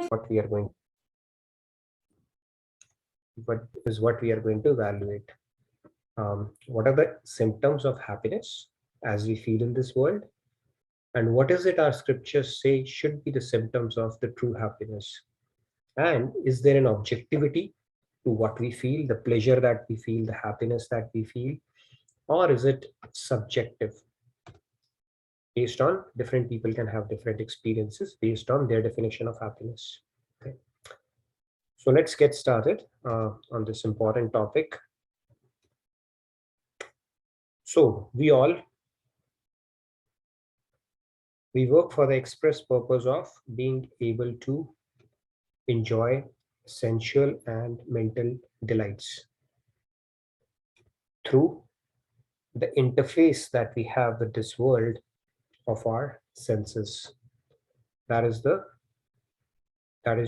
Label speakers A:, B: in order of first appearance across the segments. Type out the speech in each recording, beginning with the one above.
A: what we are going what we are going to evaluate. What are the symptoms of happiness as we feel in this world? And what is it our scriptures say should be the symptoms of the true happiness? And is there an objectivity to what we feel, the pleasure that we feel, the happiness that we feel? Or is it subjective? Based on different people can have different experiences based on their definition of happiness. Okay. So let's get started on this important topic. So we work for the express purpose of being able to enjoy sensual and mental delights through the interface that we have with this world of our senses. That is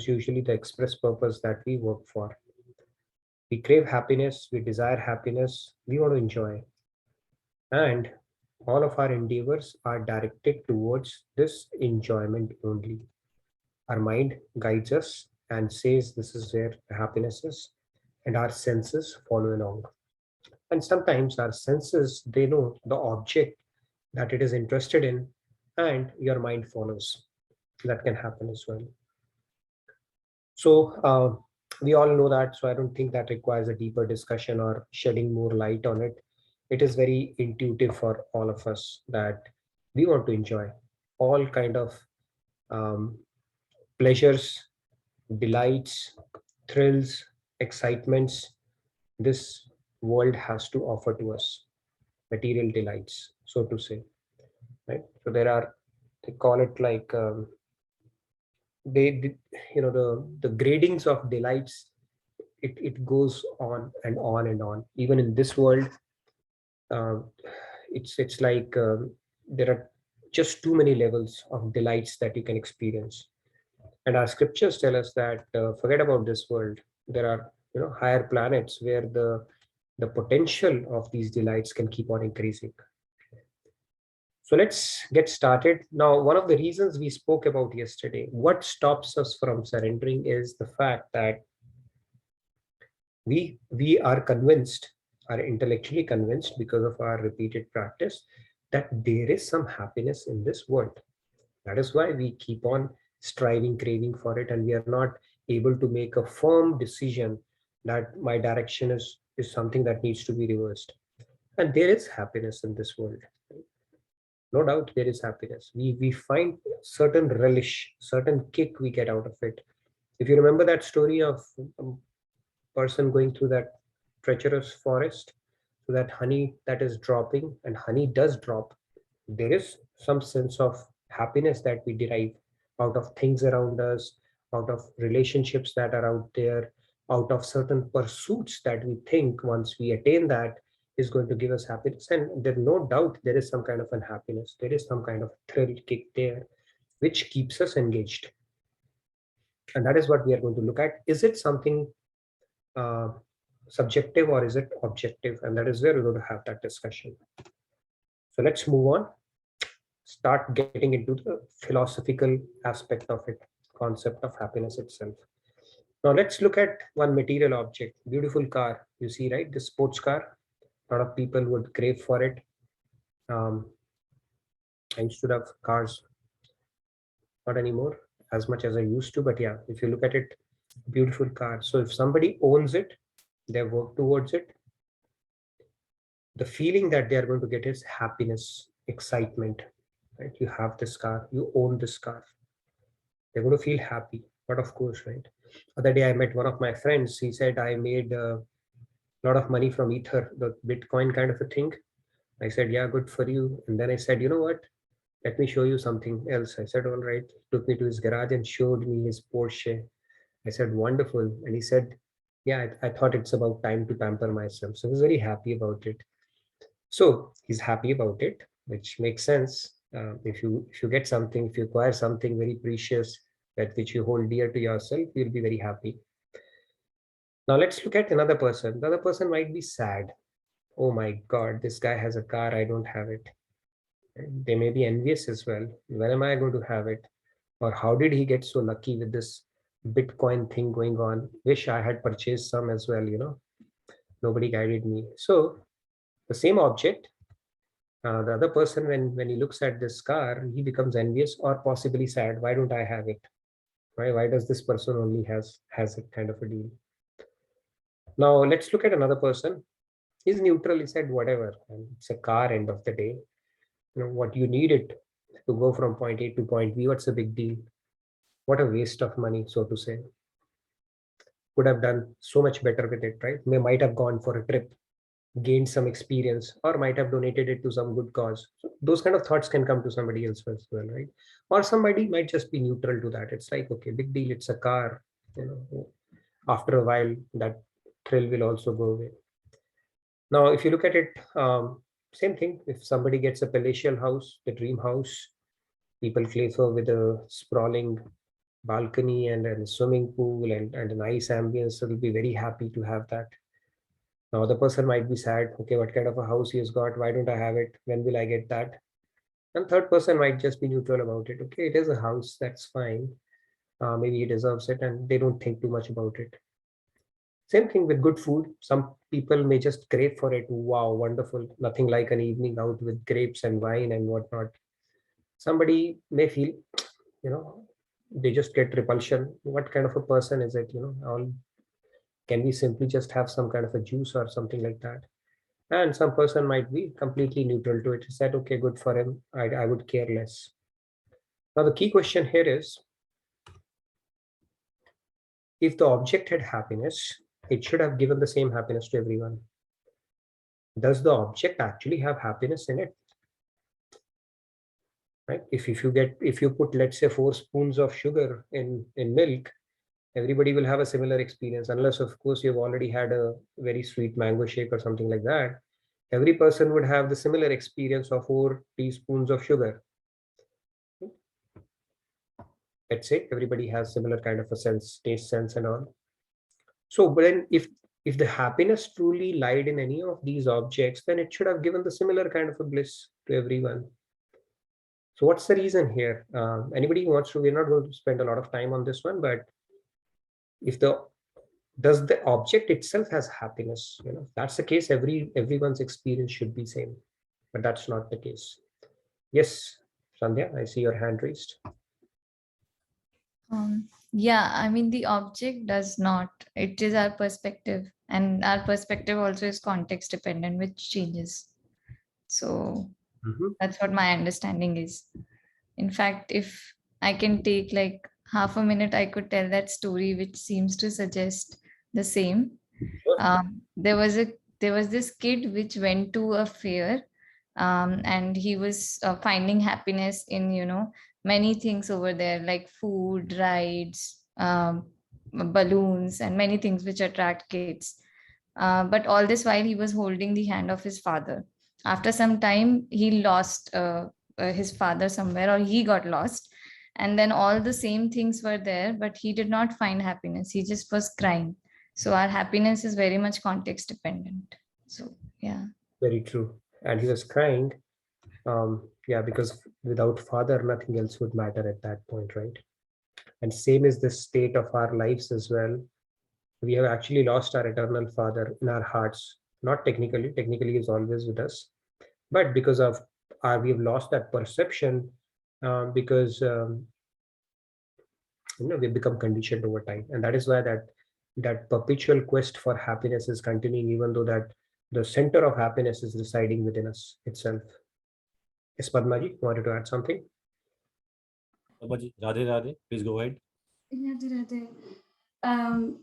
A: usually the express purpose that we work for. We crave happiness, we desire happiness, we want to enjoy. And all of our endeavors are directed towards this enjoyment only. Our mind guides us and says this is where happiness is, and our senses follow along. And sometimes our senses, they know the object that it is interested in, and your mind follows. That can happen as well. So we all know that, so I don't think that requires a deeper discussion or shedding more light on it. It is very intuitive for all of us that we want to enjoy all kind of um, pleasures, delights, thrills, excitements this world has to offer to us, material delights, so to say, right? So there are, they call it like they the gradings of delights. It goes on and on and on. Even in this world, uh, it's like there are just too many levels of delights that you can experience. And our scriptures tell us that forget about this world. There are higher planets where the potential of these delights can keep on increasing. So let's get started. Now, one of the reasons we spoke about yesterday, what stops us from surrendering, is the fact that we are convinced, are intellectually convinced because of our repeated practice, that there is some happiness in this world. That is why we keep on striving, craving for it, and we are not able to make a firm decision that my direction is something that needs to be reversed. And there is happiness in this world. No doubt there is happiness. We find certain relish, certain kick we get out of it. If you remember that story of a person going through that treacherous forest, so that honey that is dropping, and honey does drop, there is some sense of happiness that we derive out of things around us, out of relationships that are out there, out of certain pursuits that we think once we attain that is going to give us happiness. And there's no doubt there is some kind of unhappiness, there is some kind of thrill kick there which keeps us engaged. And that is what we are going to look at. Is it something uh, subjective or is it objective? And that is where we're going to have that discussion. So let's move on, start getting into the philosophical aspect of it, concept of happiness itself. Now let's look at one material object, beautiful car. You see, right? The sports car. A lot of people would crave for it. Um, I used to have cars, not anymore as much as I used to, but yeah, if you look at it, beautiful car. So if somebody owns it, they work towards it. The feeling that they are going to get is happiness, excitement. Right? You have this car, you own this car. They're going to feel happy. But of course, right? Other day I met one of my friends. He said, I made a lot of money from Ether, the Bitcoin kind of a thing. I said, yeah, good for you. And then I said, you know what? Let me show you something else. I said, all right. Took me to his garage and showed me his Porsche. I said, wonderful. And he said, yeah, I thought it's about time to pamper myself. So I was very happy about it. So he's happy about it, which makes sense. If you get something, if you acquire something very precious, that which you hold dear to yourself, you'll be very happy. Now let's look at another person. The other person might be sad. Oh my God, this guy has a car, I don't have it. They may be envious as well. When am I going to have it? Or how did he get so lucky with this Bitcoin thing going on? Wish I had purchased some as well, Nobody guided me. So the same object, the other person, when he looks at this car, he becomes envious or possibly sad. Why don't I have it? Why does this person only has it, kind of a deal? Now let's look at another person. He's neutral. He said whatever, and it's a car. End of the day, what you need it to go from point A to point B. What's the big deal? What a waste of money, so to say. Could have done so much better with it, right? Might have gone for a trip, gained some experience, or might have donated it to some good cause. So those kind of thoughts can come to somebody else as well, right? Or somebody might just be neutral to that. It's like, okay, big deal, it's a car. After a while, that thrill will also go away. Now, if you look at it, same thing. If somebody gets a palatial house, the dream house, people for with a sprawling balcony and a swimming pool and a nice ambience, so they'll be very happy to have that. Now, the person might be sad. Okay, what kind of a house he has got? Why don't I have it? When will I get that? And third person might just be neutral about it. Okay, it is a house. That's fine. Maybe he deserves it, and they don't think too much about it. Same thing with good food. Some people may just crave for it. Wow, wonderful. Nothing like an evening out with grapes and wine and whatnot. Somebody may feel, you know, they just get repulsion. What kind of a person is it? All can we simply just have some kind of a juice or something like that? And some person might be completely neutral to it. He said, okay, good for him. I would care less. Now, the key question here is, if the object had happiness, it should have given the same happiness to everyone. Does the object actually have happiness in it? Right? If you put, let's say, 4 spoons of sugar in milk, everybody will have a similar experience, unless of course you've already had a very sweet mango shake or something like that. Every person would have the similar experience of 4 teaspoons of sugar. Let's say everybody has similar kind of a sense, taste sense and all. So but then if the happiness truly lied in any of these objects, then it should have given the similar kind of a bliss to everyone. So what's the reason here? Anybody who wants to, we're not going to spend a lot of time on this one, but if does the object itself has happiness? If that's the case, everyone's experience should be same, but that's not the case. Yes, Sandhya, I see your hand raised.
B: Yeah, I mean, the object does not. It is our perspective, and our perspective also is context dependent, which changes. So that's what my understanding is. In fact, if I can take like half a minute, I could tell that story, which seems to suggest the same.
A: Sure.
B: There was this kid which went to a fair, and he was finding happiness in many things over there, like food, rides, balloons, and many things which attract kids. But all this while he was holding the hand of his father. After some time, he lost his father somewhere, or he got lost. And then all the same things were there, but he did not find happiness. He just was crying. So our happiness is very much context dependent. So, yeah.
A: Very true. And he was crying. Yeah, because without father, nothing else would matter at that point, right? And same is the state of our lives as well. We have actually lost our eternal father in our hearts. Not technically is always with us, but because of we have lost that perception, because we become conditioned over time, and that is why that perpetual quest for happiness is continuing, even though that the center of happiness is residing within us itself. Yes, Padmaji, wanted to add something?
C: Padmaji, Radhe Radhe, please go ahead.
D: Radhe Radhe.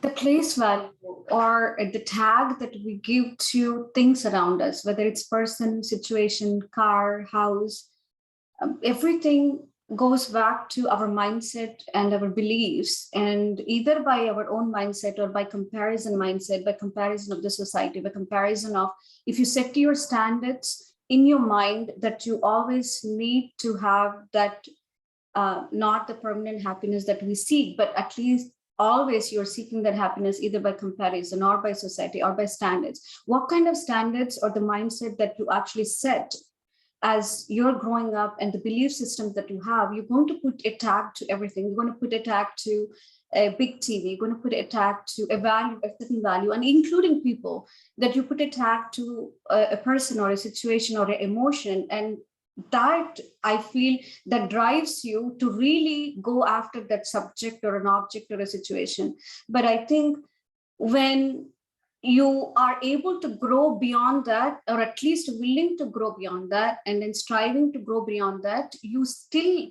D: The place value or the tag that we give to things around us, whether it's person, situation, car, house, everything goes back to our mindset and our beliefs, and either by our own mindset or by comparison mindset, by comparison of the society, by comparison of, if you set your standards in your mind that you always need to have that, not the permanent happiness that we seek, but at least always you're seeking that happiness either by comparison or by society or by standards. What kind of standards or the mindset that you actually set as you're growing up and the belief system that you have, you're going to put a tag to everything. You're going to put a tag to a big TV. You're going to put a tag to a value, a certain value, and including people, that you put a tag to a person or a situation or an emotion. And that, I feel, that drives you to really go after that subject or an object or a situation. But I think when you are able to grow beyond that, or at least willing to grow beyond that, and then striving to grow beyond that, you still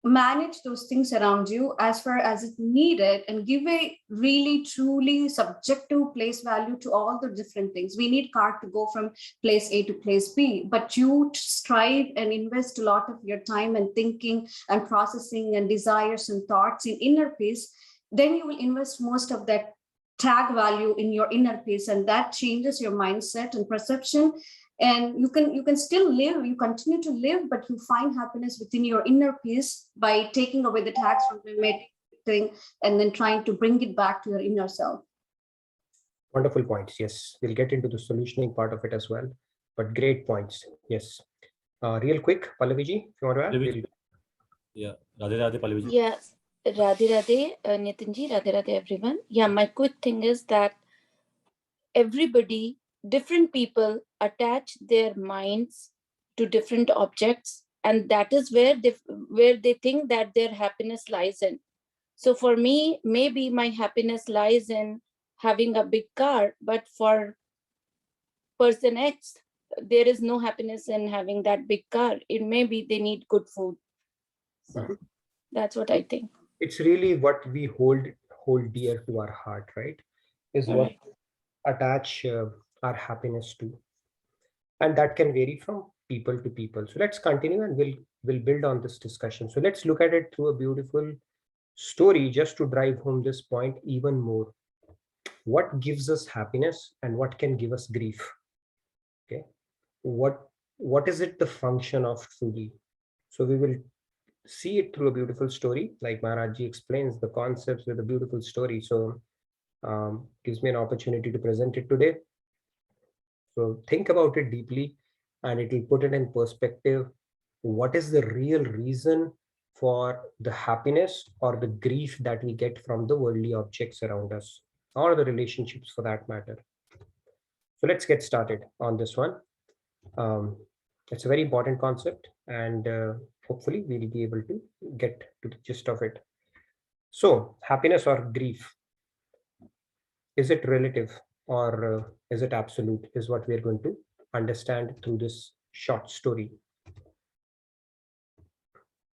D: manage those things around you as far as it needed, and give a really truly subjective place value to all the different things. We need car to go from place A to place B, but you strive and invest a lot of your time and thinking and processing and desires and thoughts in inner peace. Then you will invest most of that tag value in your inner peace, and that changes your mindset and perception. And you can still live, you continue to live, but you find happiness within your inner peace by taking away the tags from the thing, and then trying to bring it back to your inner self.
A: Wonderful points. Yes, we'll get into the solutioning part of it as well, but great points. Yes. Real quick, Pallaviji, if you want to add.
C: Pallavi ji. Yeah, Radhe Radhe, Pallavi ji.
E: Yes, Radhe Radhe, Nitinji, Radhe Radhe, everyone. Yeah, my quick thing is that everybody, different people attach their minds to different objects, and that is where they think that their happiness lies in. So for me, maybe my happiness lies in having a big car, but for person X, there is no happiness in having that big car. It may be they need good food. So that's what I think.
A: It's really what we hold dear to our heart, right? Is what attach our happiness to, and that can vary from people to people. So let's continue, and we'll build on this discussion. So let's look at it through a beautiful story, just to drive home this point even more. What gives us happiness and what can give us grief? Okay, what is it the function of truly? So we will see it through a beautiful story, like Maharaj Ji explains the concepts with a beautiful story. So gives me an opportunity to present it today. So think about it deeply, and it will put it in perspective. What is the real reason for the happiness or the grief that we get from the worldly objects around us, or the relationships for that matter? So let's get started on this one. It's a very important concept, and hopefully we'll be able to get to the gist of it. So happiness or grief, is it relative or is it absolute, is what we are going to understand through this short story.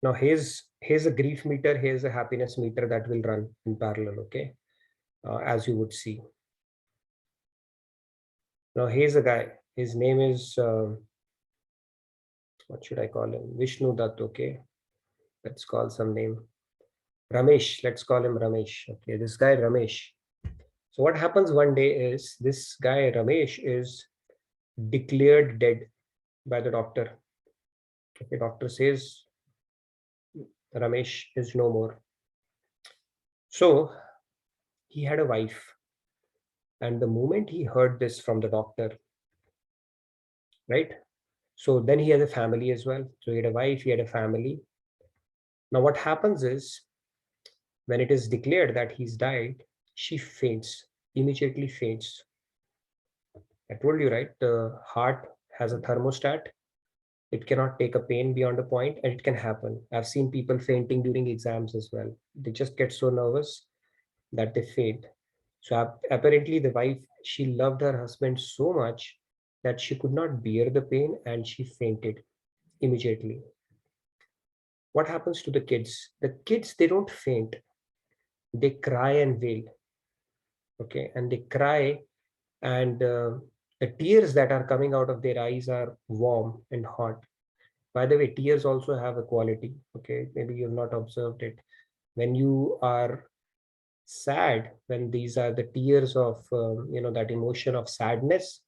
A: Now here's a grief meter, here's a happiness meter that will run in parallel, okay, as you would see. Now here's a guy, his name is what should I call him? Vishnu Dutt, okay, let's call some name. Ramesh, let's call him Ramesh. Okay, this guy Ramesh. So what happens one day is, this guy Ramesh is declared dead by the doctor. Okay, doctor says Ramesh is no more. So he had a wife, and the moment he heard this from the doctor, right? So then he had a family as well. So he had a wife, he had a family. Now what happens is, when it is declared that he's died, she faints, immediately faints. I told you, right? The heart has a thermostat. It cannot take a pain beyond a point, and it can happen. I've seen people fainting during exams as well. They just get so nervous that they faint. So apparently the wife, she loved her husband so much that she could not bear the pain, and she fainted immediately. What happens to the kids? The kids, they don't faint. They cry and wail. Okay, and they cry, and the tears that are coming out of their eyes are warm and hot. By the way, tears also have a quality. Okay, maybe you've not observed it. When you are sad, when these are the tears of that emotion of sadness,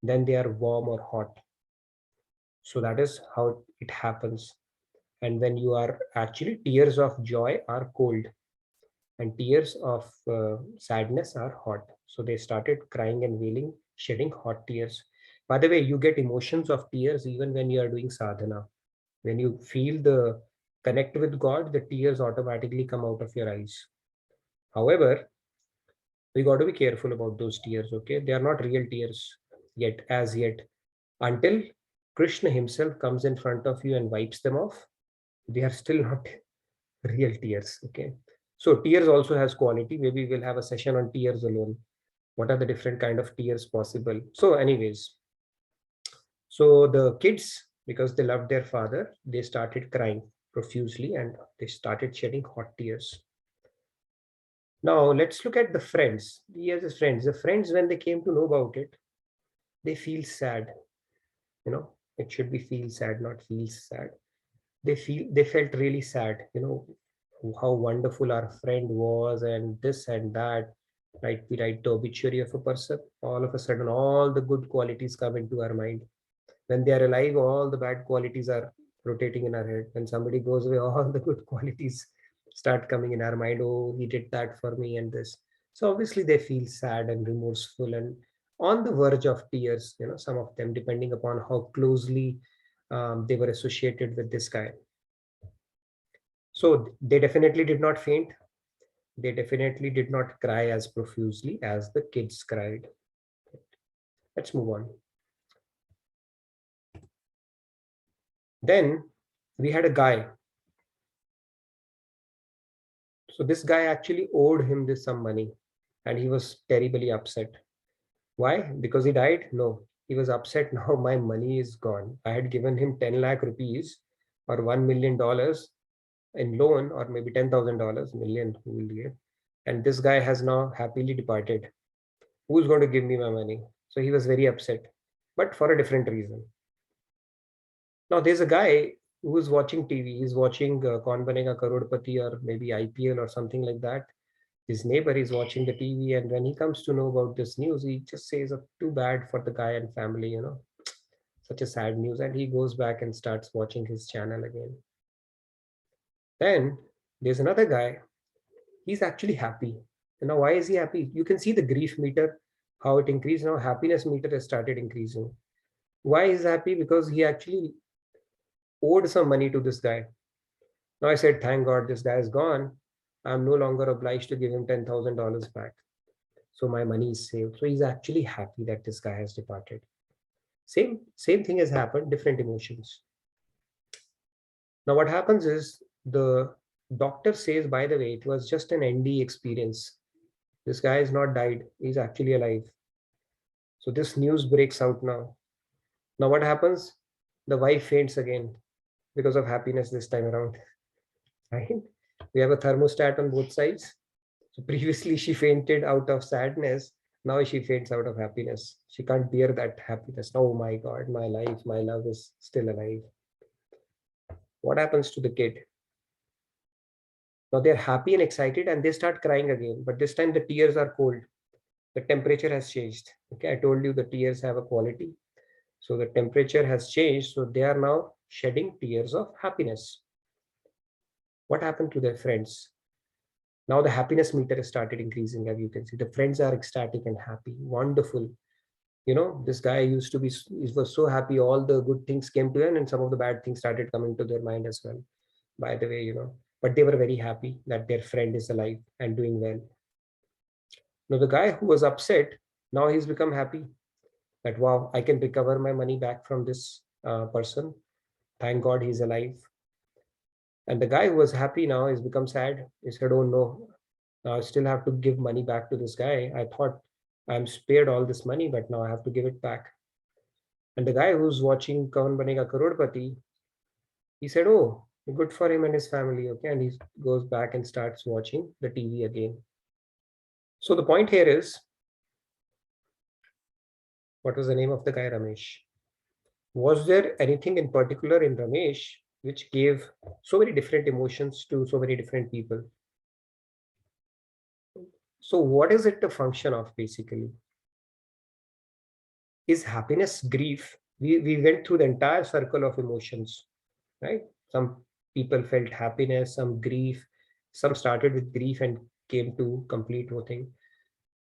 A: then they are warm or hot. So that is how it happens. And when you are actually, tears of joy are cold, and tears of sadness are hot. So they started crying and wailing, shedding hot tears. By the way, you get emotions of tears even when you are doing sadhana. When you feel the connect with God, the tears automatically come out of your eyes. However, we got to be careful about those tears, okay? They are not real tears yet, as yet. Until Krishna himself comes in front of you and wipes them off, they are still not real tears, okay? So tears also has quality. Maybe we'll have a session on tears alone. What are the different kind of tears possible? So anyways, so the kids, because they loved their father, they started crying profusely and they started shedding hot tears. Now let's look at the friends. Here's the friends. The friends, when they came to know about it, they feel sad. It should be feel sad, not feel sad. They felt really sad. How wonderful our friend was, and this and that. Right? We write the obituary of a person. All of a sudden, all the good qualities come into our mind. When they are alive, all the bad qualities are rotating in our head. When somebody goes away, all the good qualities start coming in our mind. Oh, he did that for me and this. So obviously they feel sad and remorseful and on the verge of tears, some of them, depending upon how closely they were associated with this guy. So they definitely did not faint. They definitely did not cry as profusely as the kids cried. Let's move on. Then we had a guy. So this guy actually owed him some money and he was terribly upset. Why? Because he died? No. He was upset. Now my money is gone. I had given him 10 lakh rupees or $1 million in loan, or maybe $10,000 million who will give. And this guy has now happily departed. Who's going to give me my money? So he was very upset, but for a different reason. Now there's a guy who is watching TV. He's watching Kaun Banega Karodpati or maybe IPL or something like that. His neighbor is watching the TV, and when he comes to know about this news, he just says, oh, too bad for the guy and family, such a sad news. And he goes back and starts watching his channel again. Then there's another guy. He's actually happy. Now, why is he happy? You can see the grief meter, how it increased. Now happiness meter has started increasing. Why is he happy? Because he actually owed some money to this guy. Now I said, thank God this guy is gone. I'm no longer obliged to give him $10,000 back. So my money is saved. So he's actually happy that this guy has departed. Same thing has happened, different emotions. Now what happens is the doctor says, by the way, it was just an ND experience. This guy is not died. He's actually alive. So this news breaks out now. Now what happens? The wife faints again because of happiness this time around. Right? We have a thermostat on both sides. So previously she fainted out of sadness. Now she faints out of happiness. She can't bear that happiness. Oh my God, my life, my love is still alive. What happens to the kid? Now they're happy and excited and they start crying again. But this time the tears are cold. The temperature has changed. Okay, I told you the tears have a quality. So the temperature has changed. So they are now shedding tears of happiness. What happened to their friends? Now the happiness meter has started increasing, as you can see. The friends are ecstatic and happy. Wonderful. This guy used to be, he was so happy, all the good things came to him and some of the bad things started coming to their mind as well, by the way, but they were very happy that their friend is alive and doing well. Now the guy who was upset, now he's become happy that, wow, I can recover my money back from this person. Thank God he's alive. And the guy who was happy now has become sad. He said, oh no, I still have to give money back to this guy. I thought I'm spared all this money, but now I have to give it back. And the guy who's watching Kaun Banega Karodpati, he said, oh, good for him and his family. Okay. And he goes back and starts watching the TV again. So the point here is, what was the name of the guy, Ramesh? Was there anything in particular in Ramesh which gave so many different emotions to so many different people? So what is it the function of basically? Is happiness grief? We went through the entire circle of emotions, right? Some people felt happiness, some grief, some started with grief and came to complete thing.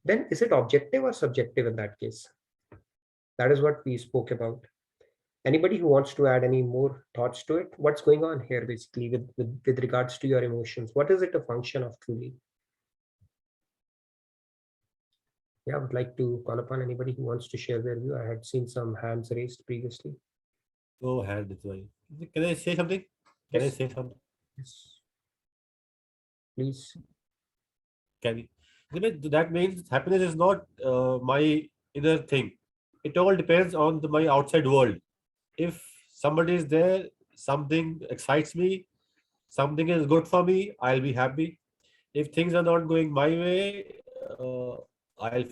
A: Then is it objective or subjective in that case? That is what we spoke about. Anybody who wants to add any more thoughts to it? What's going on here basically with regards to your emotions? What is it a function of truly? Yeah, I would like to call upon anybody who wants to share their view. I had seen some hands raised previously.
C: Go ahead, Ditwai. Can I say something? Can I
A: Yes.
C: say something?
A: Yes. Please.
C: Can that means happiness is not my inner thing. It all depends on my outside world. If somebody is there, something excites me, something is good for me, I'll be happy. If things are not going my way, I'll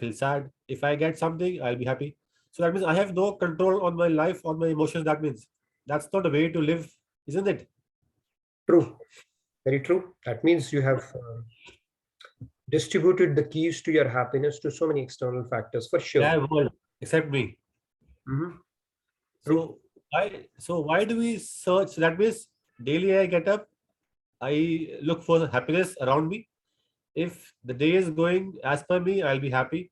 C: feel sad. If I get something, I'll be happy. So that means I have no control on my life, on my emotions. That means that's not a way to live, isn't it?
A: True. Very true. That means you have distributed the keys to your happiness to so many external factors for sure.
C: Yeah, world except me.
A: Mhm.
C: So why do we search? So that means daily I get up, I look for happiness around me. If the day is going as per me, I'll be happy.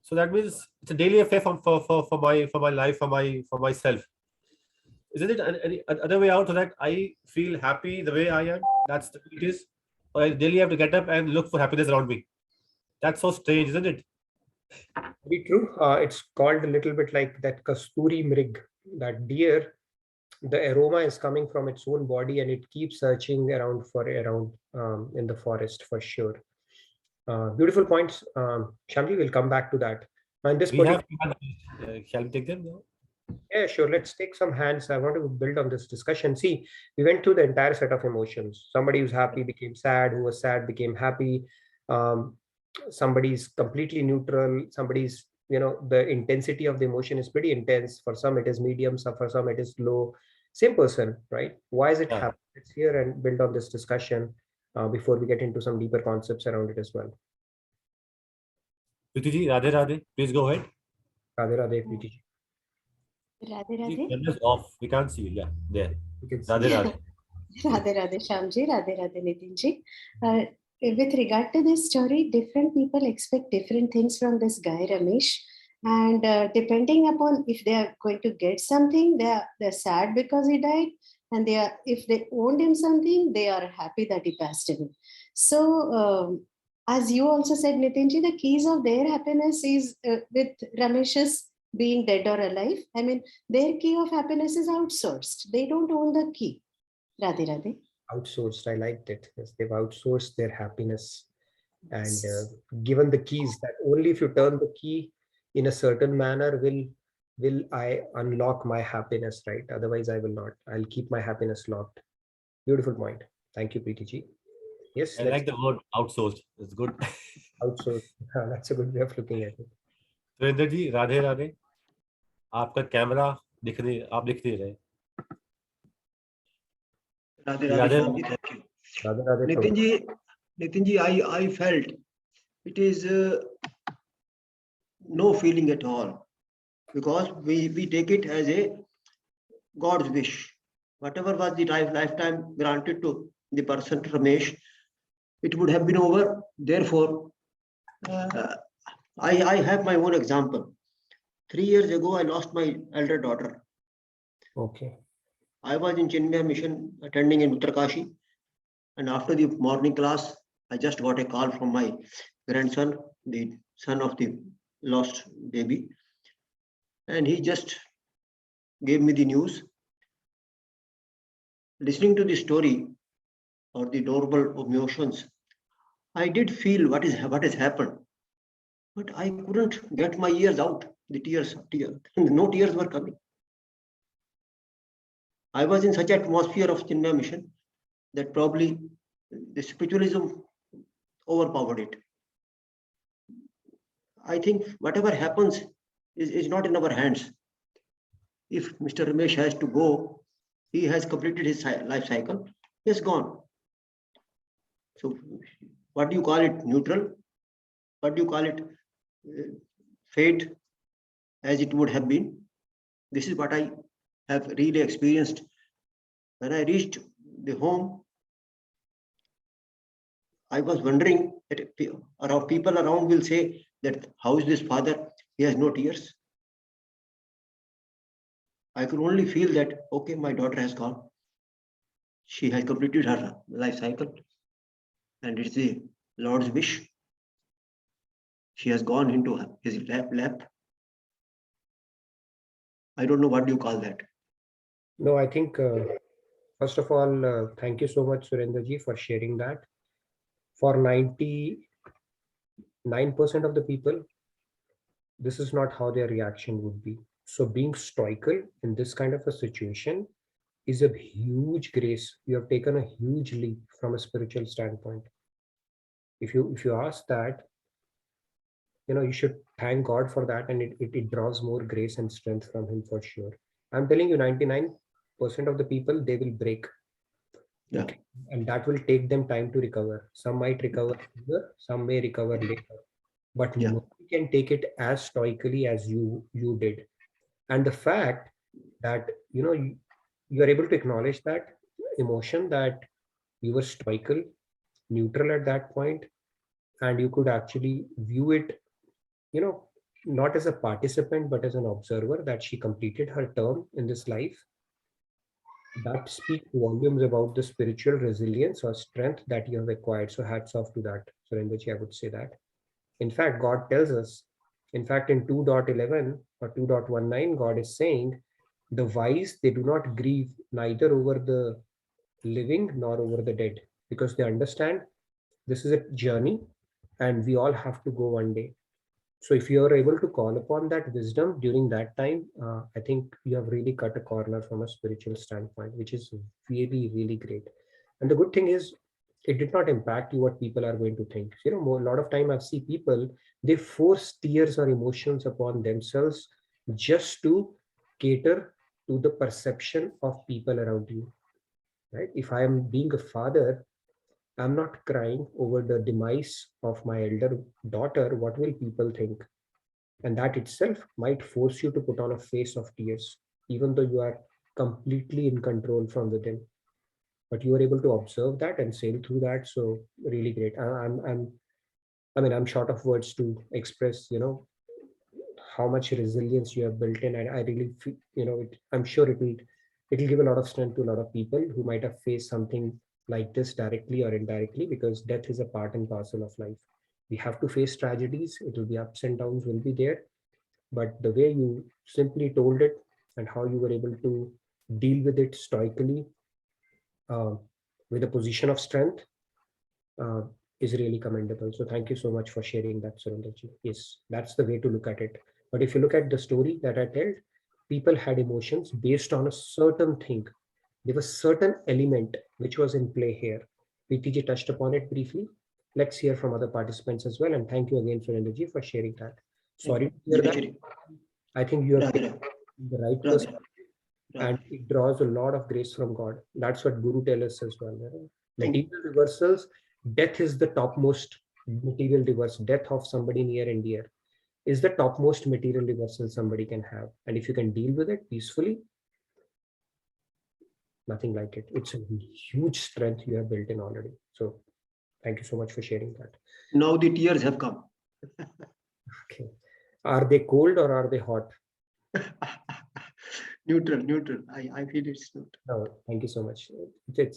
C: So that means it's a daily affair for my life, for myself. Isn't it any other way out so that I feel happy the way I am? That's the way it is. Or I daily have to get up and look for happiness around me. That's so strange, isn't it?
A: Very true. It's called a little bit like that Kasturi Mrig, that deer. The aroma is coming from its own body, and it keeps searching around in the forest for sure. Beautiful points, Shamji. We'll come back to that. Now, in this
C: We have
A: particular,
C: shall we take them now?
A: yeah, sure. Let's take some hands. I want to build on this discussion. See, we went through the entire set of emotions. Somebody who's happy became sad. Who was sad became happy. Um, Somebody's completely neutral. Somebody's, the intensity of the emotion is pretty intense. For some, it is medium. So for some, it is low. Same person, right? Why is it
C: Yeah.
A: happening? Let's hear and build on this discussion before we get into some deeper concepts around it as well.
C: Priti ji, Radhe Radhe, please go ahead.
A: Radhe Radhe, Preeti ji.
F: Radhe
C: Ji,
F: Radhe.
C: camera is off. We can't see you. Yeah, there.
A: You can see.
C: Radhe Radhe.
F: Radhe Radhe Shamji, Radhe Radhe Nitinji. With regard to this story, different people expect different things from this guy Ramesh. And depending upon if they are going to get something, they're sad because he died. And if they owned him something, they are happy that he passed away. So as you also said, Nitinji, the keys of their happiness is with Ramesh's being dead or alive. I mean, their key of happiness is outsourced. They don't own the key. Radhe Radhe.
A: Outsourced. I liked it. Yes, they've outsourced their happiness and given the keys that only if you turn the key in a certain manner will I unlock my happiness, right? Otherwise, I will not. I'll keep my happiness locked. Beautiful point. Thank you, Preeti ji. Yes,
C: I
A: let's
C: like the word outsourced. It's good.
A: outsource. That's a good way of looking at it.
C: Surendra जी, राधे राधे. आपका camera आप दिख नहीं रहे.
G: Radhe
C: Radhe
G: Radhe,
C: Radhe.
G: thank you.
A: Radhe Radhe.
G: Nitin ji, I felt it is no feeling at all, because we take it as a God's wish. Whatever was the lifetime granted to the person Ramesh, it would have been over. Therefore, I have my own example. 3 years ago, I lost my elder daughter.
A: Okay.
G: I was in Chinmaya mission attending in Uttarkashi, and after the morning class, I just got a call from my grandson, the son of the lost baby, and he just gave me the news. Listening to the story or the normal emotions, I did feel what has happened, but I couldn't get my ears out. The tears, no tears were coming. I was in such atmosphere of Chinmaya mission that probably the spiritualism overpowered it. I think whatever happens is not in our hands. If Mr. Ramesh has to go, he has completed his life cycle, he has gone. So what do you call it? Neutral? What do you call it? Fate, as it would have been. This is what I have really experienced. When I reached the home, I was wondering that people around will say that how is this father? He has no tears. I could only feel that, okay, my daughter has gone. She has completed her life cycle, and it's the Lord's wish. She has gone into his lap. I don't know what you call that.
A: No, I think, first of all, thank you so much, Surendraji, for sharing that. For 99% of the people, this is not how their reaction would be. So being stoical in this kind of a situation is a huge grace. You have taken a huge leap from a spiritual standpoint. If you ask that, you should thank God for that, and it draws more grace and strength from him for sure. I'm telling you, 99% of the people, they will break.
G: Yeah.
A: Okay. And that will take them time to recover. Some might recover sooner, some may recover later. But
G: Yeah.
A: nobody can take it as stoically as you did. And the fact that you are able to acknowledge that emotion, that you were stoical, neutral at that point, and you could actually view it, not as a participant but as an observer, that she completed her term in this life, that speaks volumes about the spiritual resilience or strength that you have acquired. So hats off to that, Surendraji, I would say that. In fact, God tells us, in fact, in 2.11 or 2.19, God is saying, the wise, they do not grieve neither over the living nor over the dead, because they understand this is a journey and we all have to go one day. So if you are able to call upon that wisdom during that time, I think you have really cut a corner from a spiritual standpoint, which is really, really great. And the good thing is, it did not impact you what people are going to think. A lot of time I've seen people, they force tears or emotions upon themselves just to cater to the perception of people around you. Right? If I am being a father, I'm not crying over the demise of my elder daughter. What will people think? And that itself might force you to put on a face of tears, even though you are completely in control from within. But you are able to observe that and sail through that. So really great. I'm short of words to express, how much resilience you have built in. And I really feel, I'm sure it'll give a lot of strength to a lot of people who might have faced something like this directly or indirectly, because death is a part and parcel of life. We have to face tragedies. It will be ups and downs will be there. But the way you simply told it and how you were able to deal with it stoically, uh, with a position of strength, uh, is really commendable. So thank you so much for sharing that, Surendraji. Yes, that's the way to look at it. But if you look at the story that I told, people had emotions based on a certain thing. There was certain element which was in play here. PTJ touched upon it briefly. Let's hear from other participants as well. And thank you again, Surendraji, for sharing that. Sorry to hear that. I think you have taken the right person, and it draws a lot of grace from God. That's what Guru tells us as well. Material reversals, death is the topmost material reverse. Death of somebody near and dear is the topmost material reversal somebody can have. And if you can deal with it peacefully, nothing like it. It's a huge strength you have built in already. So thank you so much for sharing that.
G: Now the tears have come.
A: Okay. Are they cold or are they hot?
G: Neutral. I feel it's neutral.
A: No, thank you so much. It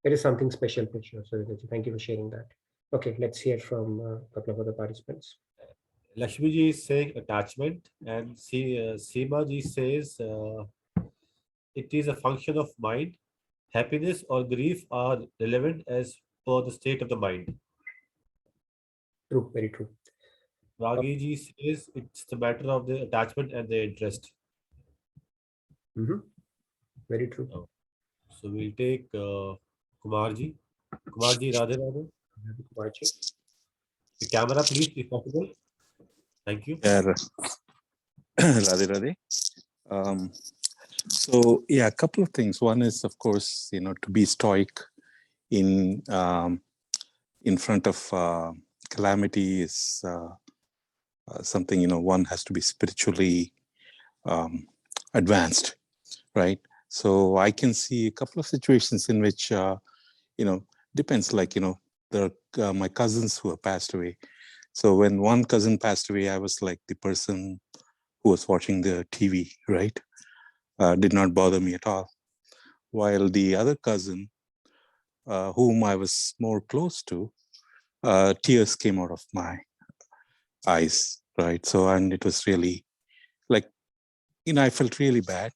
A: is something special for sure. So thank you for sharing that. Okay, let's hear from a couple of other participants.
C: Lakshmi ji is saying attachment, and Seema ji says it is a function of mind. Happiness or grief are relevant as per the state of the mind.
A: True, very true.
C: Ragi ji says it's the matter of the attachment and the interest.
A: Very true.
C: So we'll take Kumar ji. Kumar ji, Radhe Radhe. The camera, please, if possible. Thank you.
H: Yeah. Radhe Radhe. So yeah, a couple of things. One is, of course, to be stoic in front of calamity is something, one has to be spiritually advanced, right? So I can see a couple of situations in which, depends, like, there are my cousins who have passed away. So when one cousin passed away, I was like the person who was watching the TV, right? did not bother me at all. While the other cousin, whom I was more close to, tears came out of my eyes, right? So, and it was really like, I felt really bad.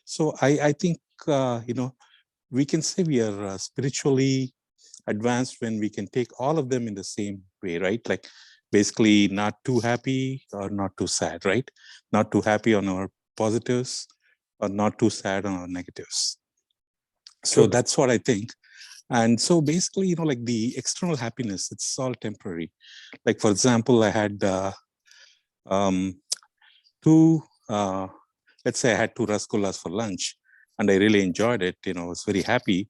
H: So I think, we can say we are spiritually advanced when we can take all of them in the same way, right? Like basically not too happy or not too sad, right? Not too happy on our positives or not too sad on our negatives. So
A: True.
H: that's what I think. And so basically, like the external happiness, it's all temporary. Like, for example, I had two, let's say I had two rasgullas for lunch and I really enjoyed it. I was very happy.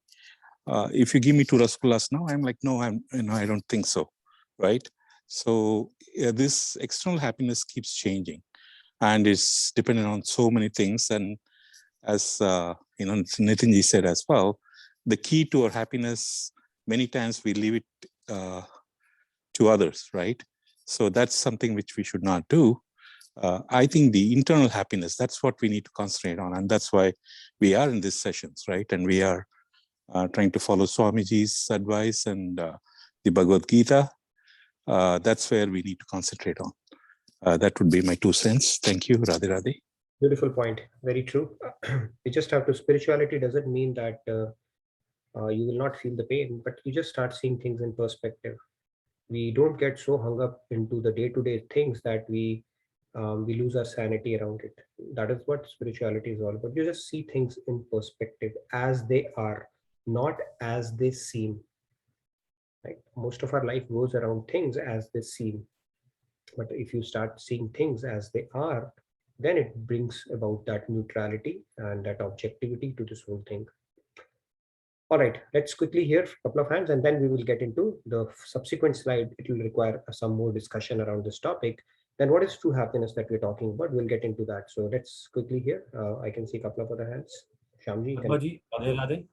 H: If you give me two rasgullas now, I'm like, no, I don't think so, right? So this external happiness keeps changing and it's dependent on so many things. And as Nitinji said as well, the key to our happiness, many times we leave it to others, right? So that's something which we should not do. I think the internal happiness, that's what we need to concentrate on. And that's why we are in these sessions, right? And we are trying to follow Swamiji's advice and the Bhagavad Gita. That's where we need to concentrate on. That would be my 2 cents. Thank you. Radhe Radhe.
A: Beautiful point. Very true. You just have to, spirituality doesn't mean that you will not feel the pain, but you just start seeing things in perspective. We don't get so hung up into the day-to-day things that we lose our sanity around it. That is what spirituality is all about. You just see things in perspective as they are, not as they seem. Right? Most of our life goes around things as they seem. But if you start seeing things as they are, then it brings about that neutrality and that objectivity to this whole thing. All right, let's quickly hear a couple of hands and then we will get into the subsequent slide. It will require some more discussion around this topic. Then what is true happiness that we're talking about? We'll get into that. So let's quickly hear. I can see a couple of other hands. Shyamji,
C: Radhe Radhe.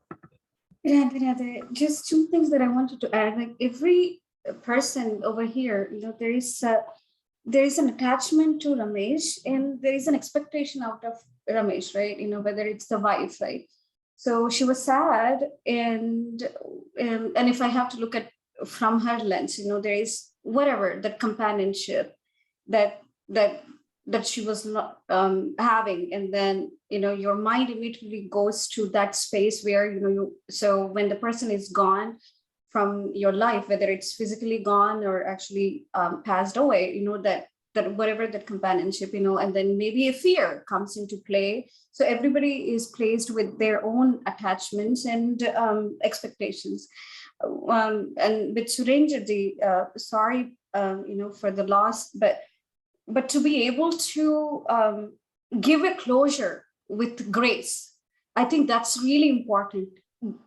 D: Radhe, Radhe. Just two things that I wanted to add. Like every person over here, there is an attachment to Ramesh and there is an expectation out of Ramesh, right? Whether it's the wife, right? So she was sad, and if I have to look at from her lens, there is whatever that companionship that she was not having, and then your mind immediately goes to that space where so when the person is gone from your life, whether it's physically gone or actually passed away, that whatever that companionship, and then maybe a fear comes into play. So everybody is placed with their own attachments and expectations. And with Surendraji, sorry, for the loss, but to be able to give a closure with grace, I think that's really important.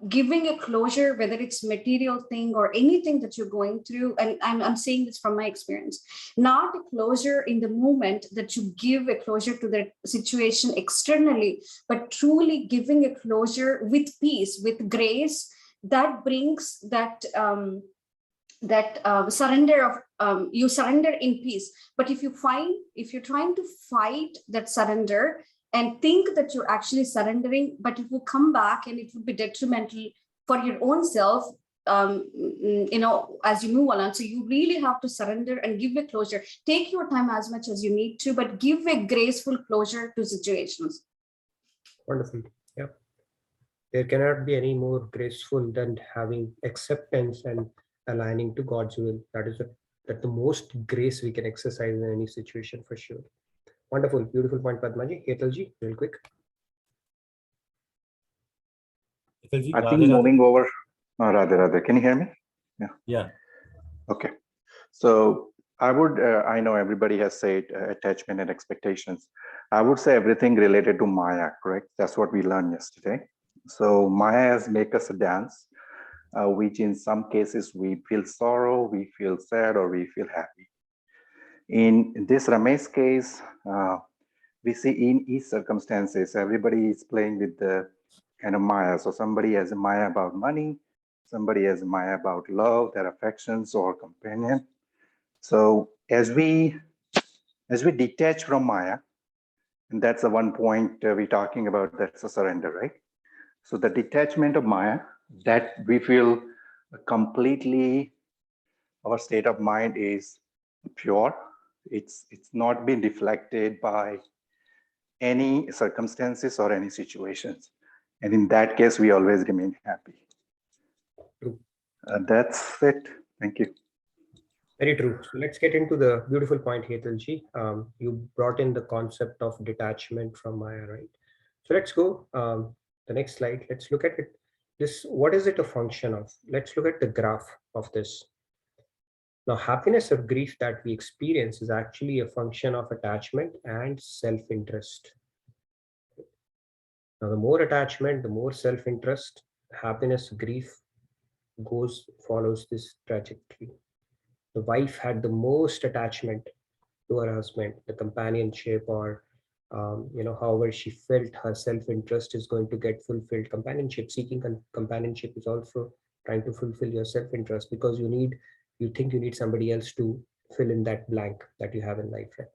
D: Giving a closure, whether it's material thing or anything that you're going through, and I'm saying this from my experience, not a closure in the moment that you give a closure to the situation externally, but truly giving a closure with peace, with grace, that brings that surrender of you surrender in peace. But if you're trying to fight that surrender and think that you're actually surrendering, but it will come back and it will be detrimental for your own self, as you move along. So you really have to surrender and give a closure. Take your time as much as you need to, but give a graceful closure to situations. Wonderful. Yeah. There cannot be any more graceful than having acceptance and aligning to God's will. That is the most grace we can exercise in any situation, for sure. Wonderful, beautiful point, Padmaji. Hetalji, real quick.
C: Hetalji,
I: I think moving over, Radhe, can you hear me?
C: Yeah.
I: Okay. So I would, I know everybody has said attachment and expectations. I would say everything related to Maya, correct? That's what we learned yesterday. So Maya has make us a dance, which in some cases we feel sorrow, we feel sad, or we feel happy. In this Ramesh case, we see in each circumstances, everybody is playing with the kind of Maya. So somebody has a Maya about money, somebody has a Maya about love, their affections or companion. So as we detach from Maya, And that's the one point we're talking about, that's a surrender, right? So the detachment of Maya, that we feel completely, our state of mind is pure. It's not been deflected by any circumstances or any situations. And in that case, we always remain happy.
A: True.
I: That's it. Thank you.
A: Very true. So let's get into the beautiful point, Hetalji. You brought in the concept of detachment from Maya, right? So let's go the next slide. Let's look at it. What is it a function of? Let's look at the graph of this. Now, happiness or grief that we experience is actually a function of attachment and self-interest. Now, the more attachment, the more self-interest, happiness, grief follows this trajectory. The wife had the most attachment to her husband, the companionship, or however she felt her self-interest is going to get fulfilled. Companionship, seeking companionship is also trying to fulfill your self-interest, because you think you need somebody else to fill in that blank that you have in life, right?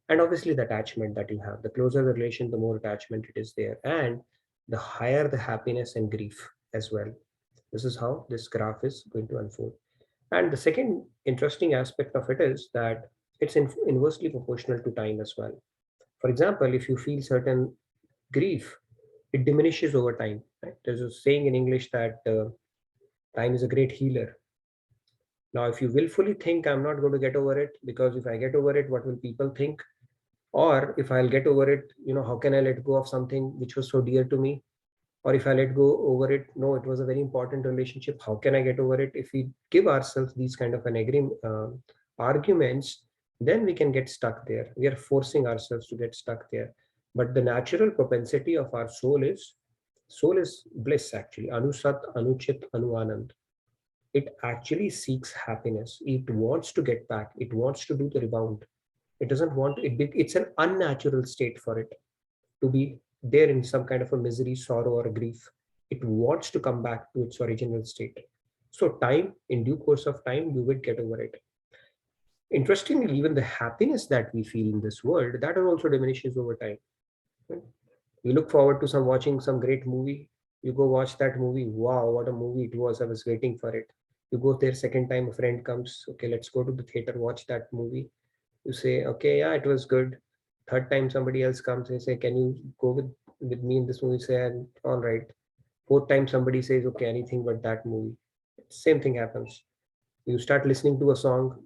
A: And obviously the attachment that you have, the closer the relation, the more attachment it is there, and the higher the happiness and grief as well. This is how this graph is going to unfold. And the second interesting aspect of it is that it's inversely proportional to time as well. For example, if you feel certain grief, it diminishes over time. Right? There's a saying in English that time is a great healer. Now, if you willfully think, I'm not going to get over it, because if I get over it, what will people think? Or if I'll get over it, how can I let go of something which was so dear to me? Or if I let go over it, no, it was a very important relationship, how can I get over it? If we give ourselves these kind of arguments, then we can get stuck there. We are forcing ourselves to get stuck there. But the natural propensity of our soul is bliss, actually. Anusat, Anuchit, Anuanand. It actually seeks happiness. It wants to get back. It wants to do the rebound. It doesn't want it. It's an unnatural state for it to be there in some kind of a misery, sorrow, or grief. It wants to come back to its original state. So time, in due course of time, you will get over it. Interestingly, even the happiness that we feel in this world, that also diminishes over time. You look forward to watching some great movie. You go watch that movie. Wow, what a movie it was. I was waiting for it. You go there second time, a friend comes. Okay, let's go to the theater, watch that movie. You say, okay, yeah, it was good. Third time somebody else comes and say, can you go with me in this movie? Say, all right. Fourth time somebody says, okay, anything but that movie. Same thing happens. You start listening to a song,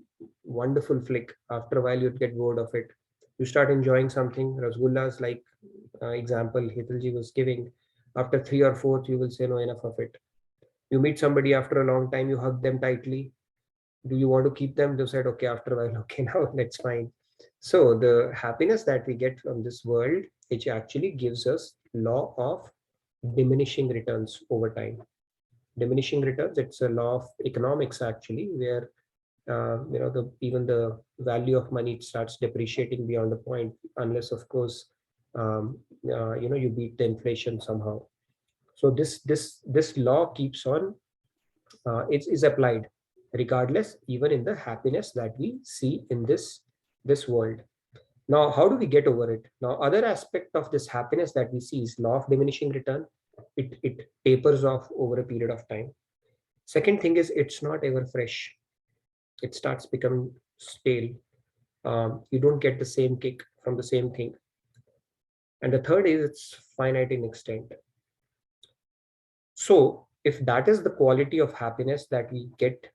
A: wonderful flick. After a while, you'd get bored of it. You start enjoying something. Rasgullas, like example Hitalji was giving. After three or fourth, you will say, no, enough of it. You meet somebody after a long time, you hug them tightly. Do you want to keep them? They said, okay, after a while, okay, now that's fine. So the happiness that we get from this world, which actually gives us law of diminishing returns over time. Diminishing returns, it's a law of economics actually, where even the value of money starts depreciating beyond a point, unless of course you beat the inflation somehow. So this law keeps on, it is applied regardless, even in the happiness that we see in this world. Now, how do we get over it? Now, other aspect of this happiness that we see is law of diminishing return. It tapers off over a period of time. Second thing is, it's not ever fresh. It starts becoming stale. You don't get the same kick from the same thing. And the third is, it's finite in extent. So if that is the quality of happiness that we get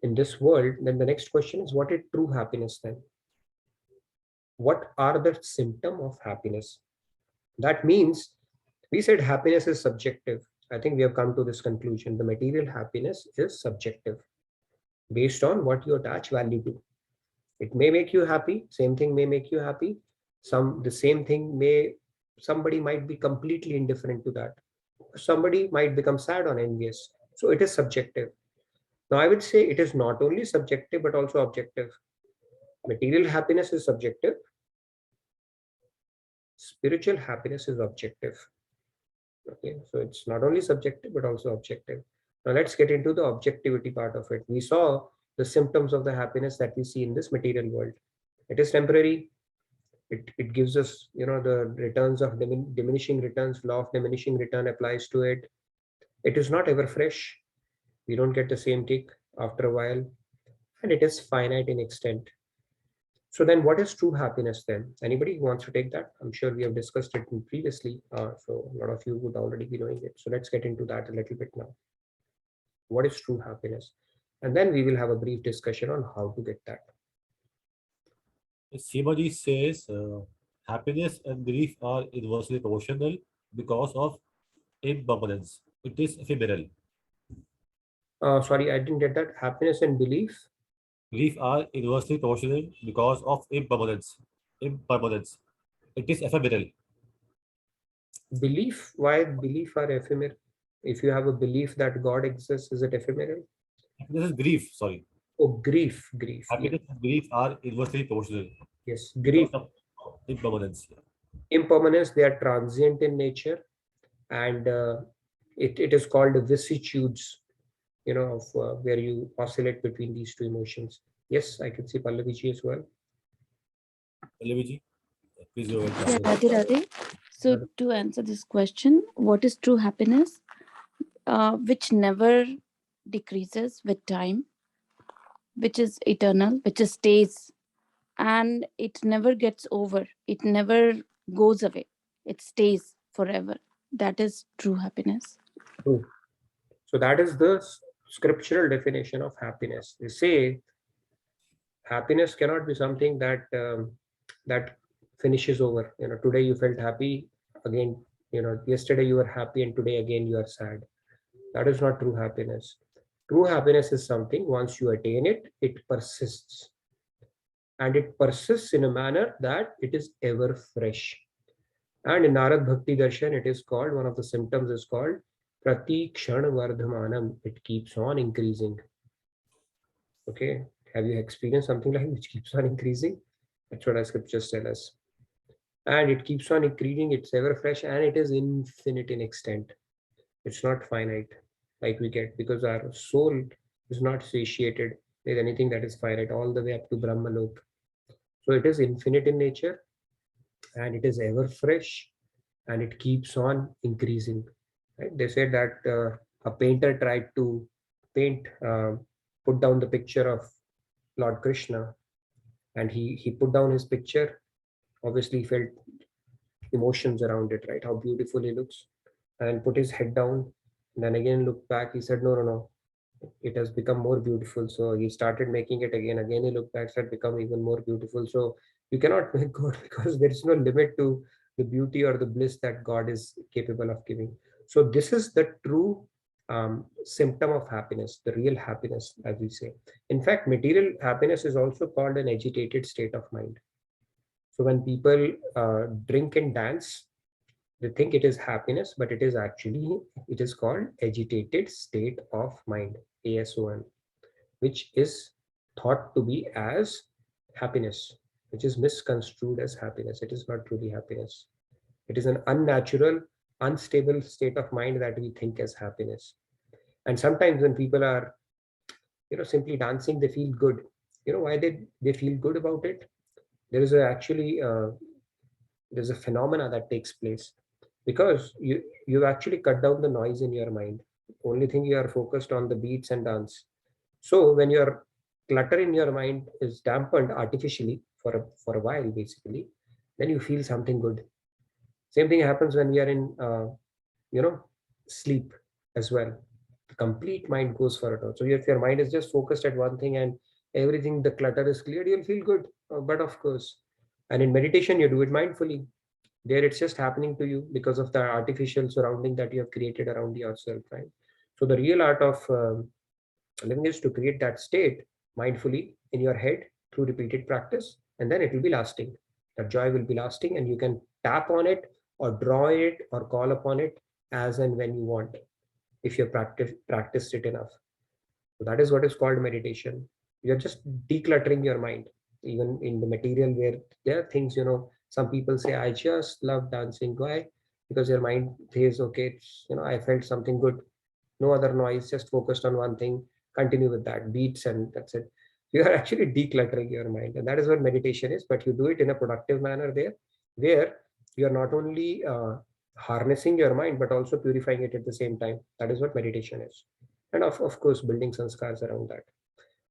A: in this world, then the next question is, what is true happiness then? What are the symptoms of happiness? That means, we said happiness is subjective. I think we have come to this conclusion. The material happiness is subjective, based on what you attach value to. It may make you happy, same thing may make you happy. The same thing somebody might be completely indifferent to that. Somebody might become sad or envious. So it is subjective. Now I would say it is not only subjective, but also objective. Material happiness is subjective. Spiritual happiness is objective. Okay, so it's not only subjective, but also objective. Now let's get into the objectivity part of it. We saw the symptoms of the happiness that we see in this material world. It is temporary. It gives us, the returns of diminishing returns. Law of diminishing return applies to it. It is not ever fresh. We don't get the same kick after a while, and it is finite in extent. So then what is true happiness then? Anybody who wants to take that? I'm sure we have discussed it previously, so a lot of you would already be knowing it. So let's get into that a little bit now. What is true happiness? And then we will have a brief discussion on how to get that.
C: Simaji says happiness and grief are inversely proportional because of impermanence. It is ephemeral.
A: Sorry, I didn't get that. Happiness and belief.
C: Grief are inversely proportional because of impermanence. Impermanence. It is ephemeral.
A: Belief. Why belief are ephemeral? If you have a belief that God exists, is it ephemeral?
C: Happiness is grief. Sorry.
A: Oh, grief. Grief.
C: Happiness and grief are inversely proportional.
A: Yes, grief.
C: Impermanence.
A: Impermanence. They are transient in nature, and it is called vicissitudes. Of where you oscillate between these two emotions. Yes, I can see Pallavi as well.
C: Pallavi, please go ahead.
E: Yeah, Radhe Radhe. So to answer this question, what is true happiness? Which never decreases with time, which is eternal, which stays, and it never gets over. It never goes away. It stays forever. That is true happiness.
A: True. So that is the scriptural definition of happiness. They say happiness cannot be something that finishes over. Today you felt happy, again, yesterday you were happy, and today again you are sad. That is not true happiness. True happiness is something, once you attain it, it persists. And it persists in a manner that it is ever fresh. And in Narad Bhakti Darshan, it is called, one of the symptoms is called Prati Kshan Vardhamanam. It keeps on increasing. Okay. Have you experienced something like which keeps on increasing? That's what our scriptures tell us. And it keeps on increasing, it's ever fresh, and it is infinite in extent. It's not finite like we get, because our soul is not satiated with anything that is finite all the way up to Brahmalok. So it is infinite in nature, and it is ever fresh, and it keeps on increasing. Right? They said that a painter tried to paint, put down the picture of Lord Krishna, and he put down his picture. Obviously, he felt emotions around it, right? How beautiful he looks, and put his head down. And then again looked back. He said, "No, no, no. It has become more beautiful." So he started making it again. Again, he looked back, said, "Become even more beautiful." So you cannot make God, because there is no limit to the beauty or the bliss that God is capable of giving. So this is the true symptom of happiness, the real happiness, as we say. In fact, material happiness is also called an agitated state of mind. So when people drink and dance, they think it is happiness, but it is called agitated state of mind, ASOM, which is thought to be as happiness, which is misconstrued as happiness. It is not truly happiness. It is an unnatural, unstable state of mind that we think as happiness. And sometimes when people are, simply dancing, they feel good. Why they feel good about it? There is there's a phenomena that takes place, because you actually cut down the noise in your mind. Only thing, you are focused on the beats and dance. So when your clutter in your mind is dampened artificially for a while, basically, then you feel something good. Same thing happens when we are in sleep as well. The complete mind goes for it. So if your mind is just focused at one thing, and everything, the clutter is cleared, you'll feel good. But of course, and in meditation, you do it mindfully. There it's just happening to you because of the artificial surrounding that you have created around yourself, right? So the real art of living is to create that state mindfully in your head through repeated practice, and then it will be lasting. That joy will be lasting, and you can tap on it or draw it or call upon it as and when you want, if you practiced it enough. So that is what is called meditation. You're just decluttering your mind. Even in the material, where there are things, some people say, "I just love dancing." Why? Because your mind says, "Okay, I felt something good. No other noise, just focused on one thing. Continue with that beats, and that's it." You are actually decluttering your mind, and that is what meditation is. But you do it in a productive manner there, where you are not only harnessing your mind but also purifying it at the same time. That is what meditation is, and of course building sanskars around that.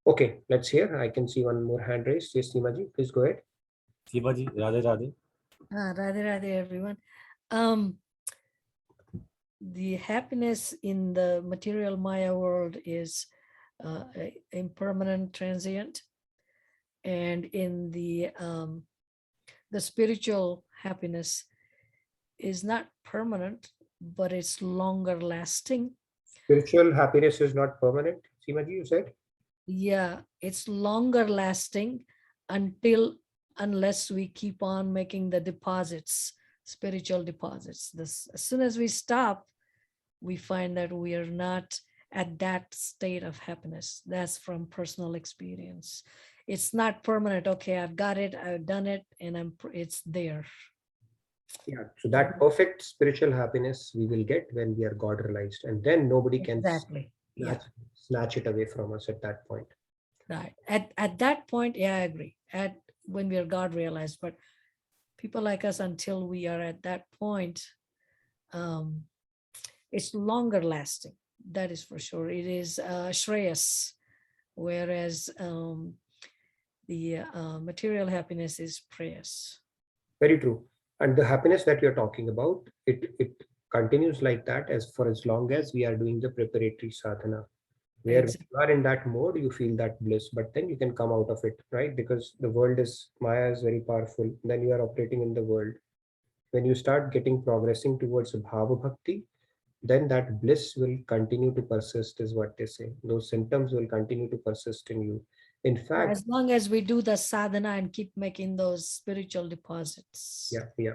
A: Okay, let's hear. I can see one more hand raised. Yes, Nimaji, please go ahead.
C: Shivaji, Radhe Radhe.
J: Radhe Radhe, everyone. Um, the happiness in the material Maya world is impermanent, transient, and in the spiritual happiness is not permanent, but it's longer lasting.
A: Spiritual happiness is not permanent, Simaji, you said?
J: Yeah, it's longer lasting unless we keep on making the deposits, spiritual deposits. As soon as we stop, we find that we are not at that state of happiness. That's from personal experience. It's not permanent. Okay, I've got it, I've done it, and it's there.
A: Yeah, so that perfect spiritual happiness we will get when we are God realized, and then nobody can
J: Exactly.
A: snatch it away from us at that point.
J: Right. At that point, yeah, I agree. At when we are God realized, but people like us, until we are at that point, it's longer lasting. That is for sure. It is Shreyas, whereas the material happiness is Preyas.
A: Very true. And the happiness that you're talking about, it continues like that as for as long as we are doing the preparatory sadhana. Where you are in that mode, you feel that bliss, but then you can come out of it, right? Because the world is, Maya is very powerful. Then you are operating in the world. When you start getting progressing towards bhava bhakti, then that bliss will continue to persist, is what they say. Those symptoms will continue to persist in you. In fact,
J: as long as we do the sadhana and keep making those spiritual deposits.
A: Yeah.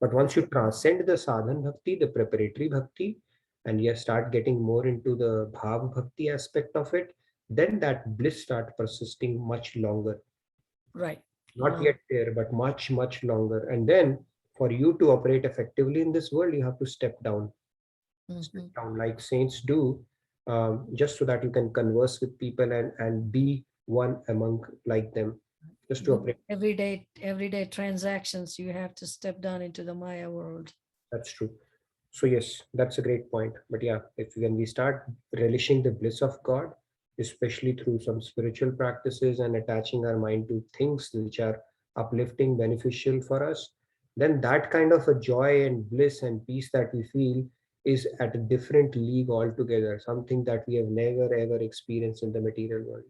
A: But once you transcend the sadhan bhakti, the preparatory bhakti, and you start getting more into the bhav bhakti aspect of it, then that bliss start persisting much longer.
J: Right.
A: Not yet there, but much, much longer. And then for you to operate effectively in this world, you have to step down. Step down like saints do, just so that you can converse with people and be one among like them. Just to operate.
J: Everyday transactions, you have to step down into the Maya world.
A: That's true. So yes, that's a great point. But yeah, if when we start relishing the bliss of God, especially through some spiritual practices and attaching our mind to things which are uplifting, beneficial for us, then that kind of a joy and bliss and peace that we feel is at a different league altogether, something that we have never ever experienced in the material world.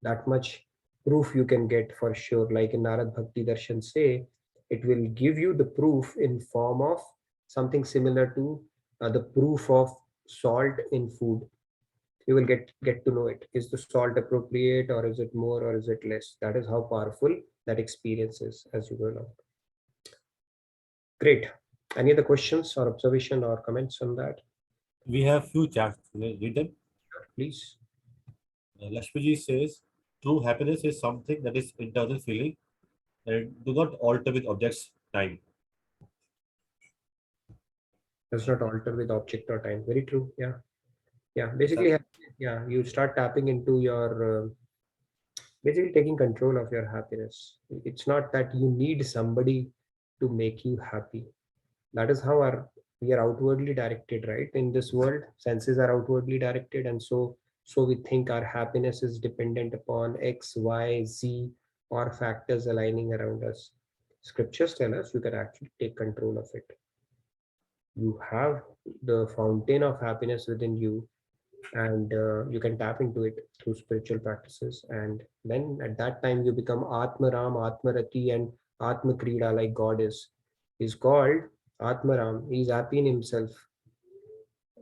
A: That much proof you can get for sure. Like in Narad Bhakti Darshan say, it will give you the proof in form of something similar to the proof of salt in food. You will get to know it. Is the salt appropriate, or is it more, or is it less? That is how powerful that experience is as you go along. Great. Any other questions or observation or comments on that?
C: We have few chats. Read them.
A: Please.
C: Lakshmiji says, true happiness is something that is internal feeling and do not alter with objects time.
A: Does not alter with object or time. Very true. Yeah. Basically, yeah, you start tapping into your basically taking control of your happiness. It's not that you need somebody to make you happy. That is how we are outwardly directed, right? In this world, senses are outwardly directed, and so we think our happiness is dependent upon X, Y, Z, or factors aligning around us. Scriptures tell us you can actually take control of it. You have the fountain of happiness within you, and you can tap into it through spiritual practices, and then at that time you become Atmaram, Atmarati, and Atmakrida, like God is called Atmaram. He's happy in himself,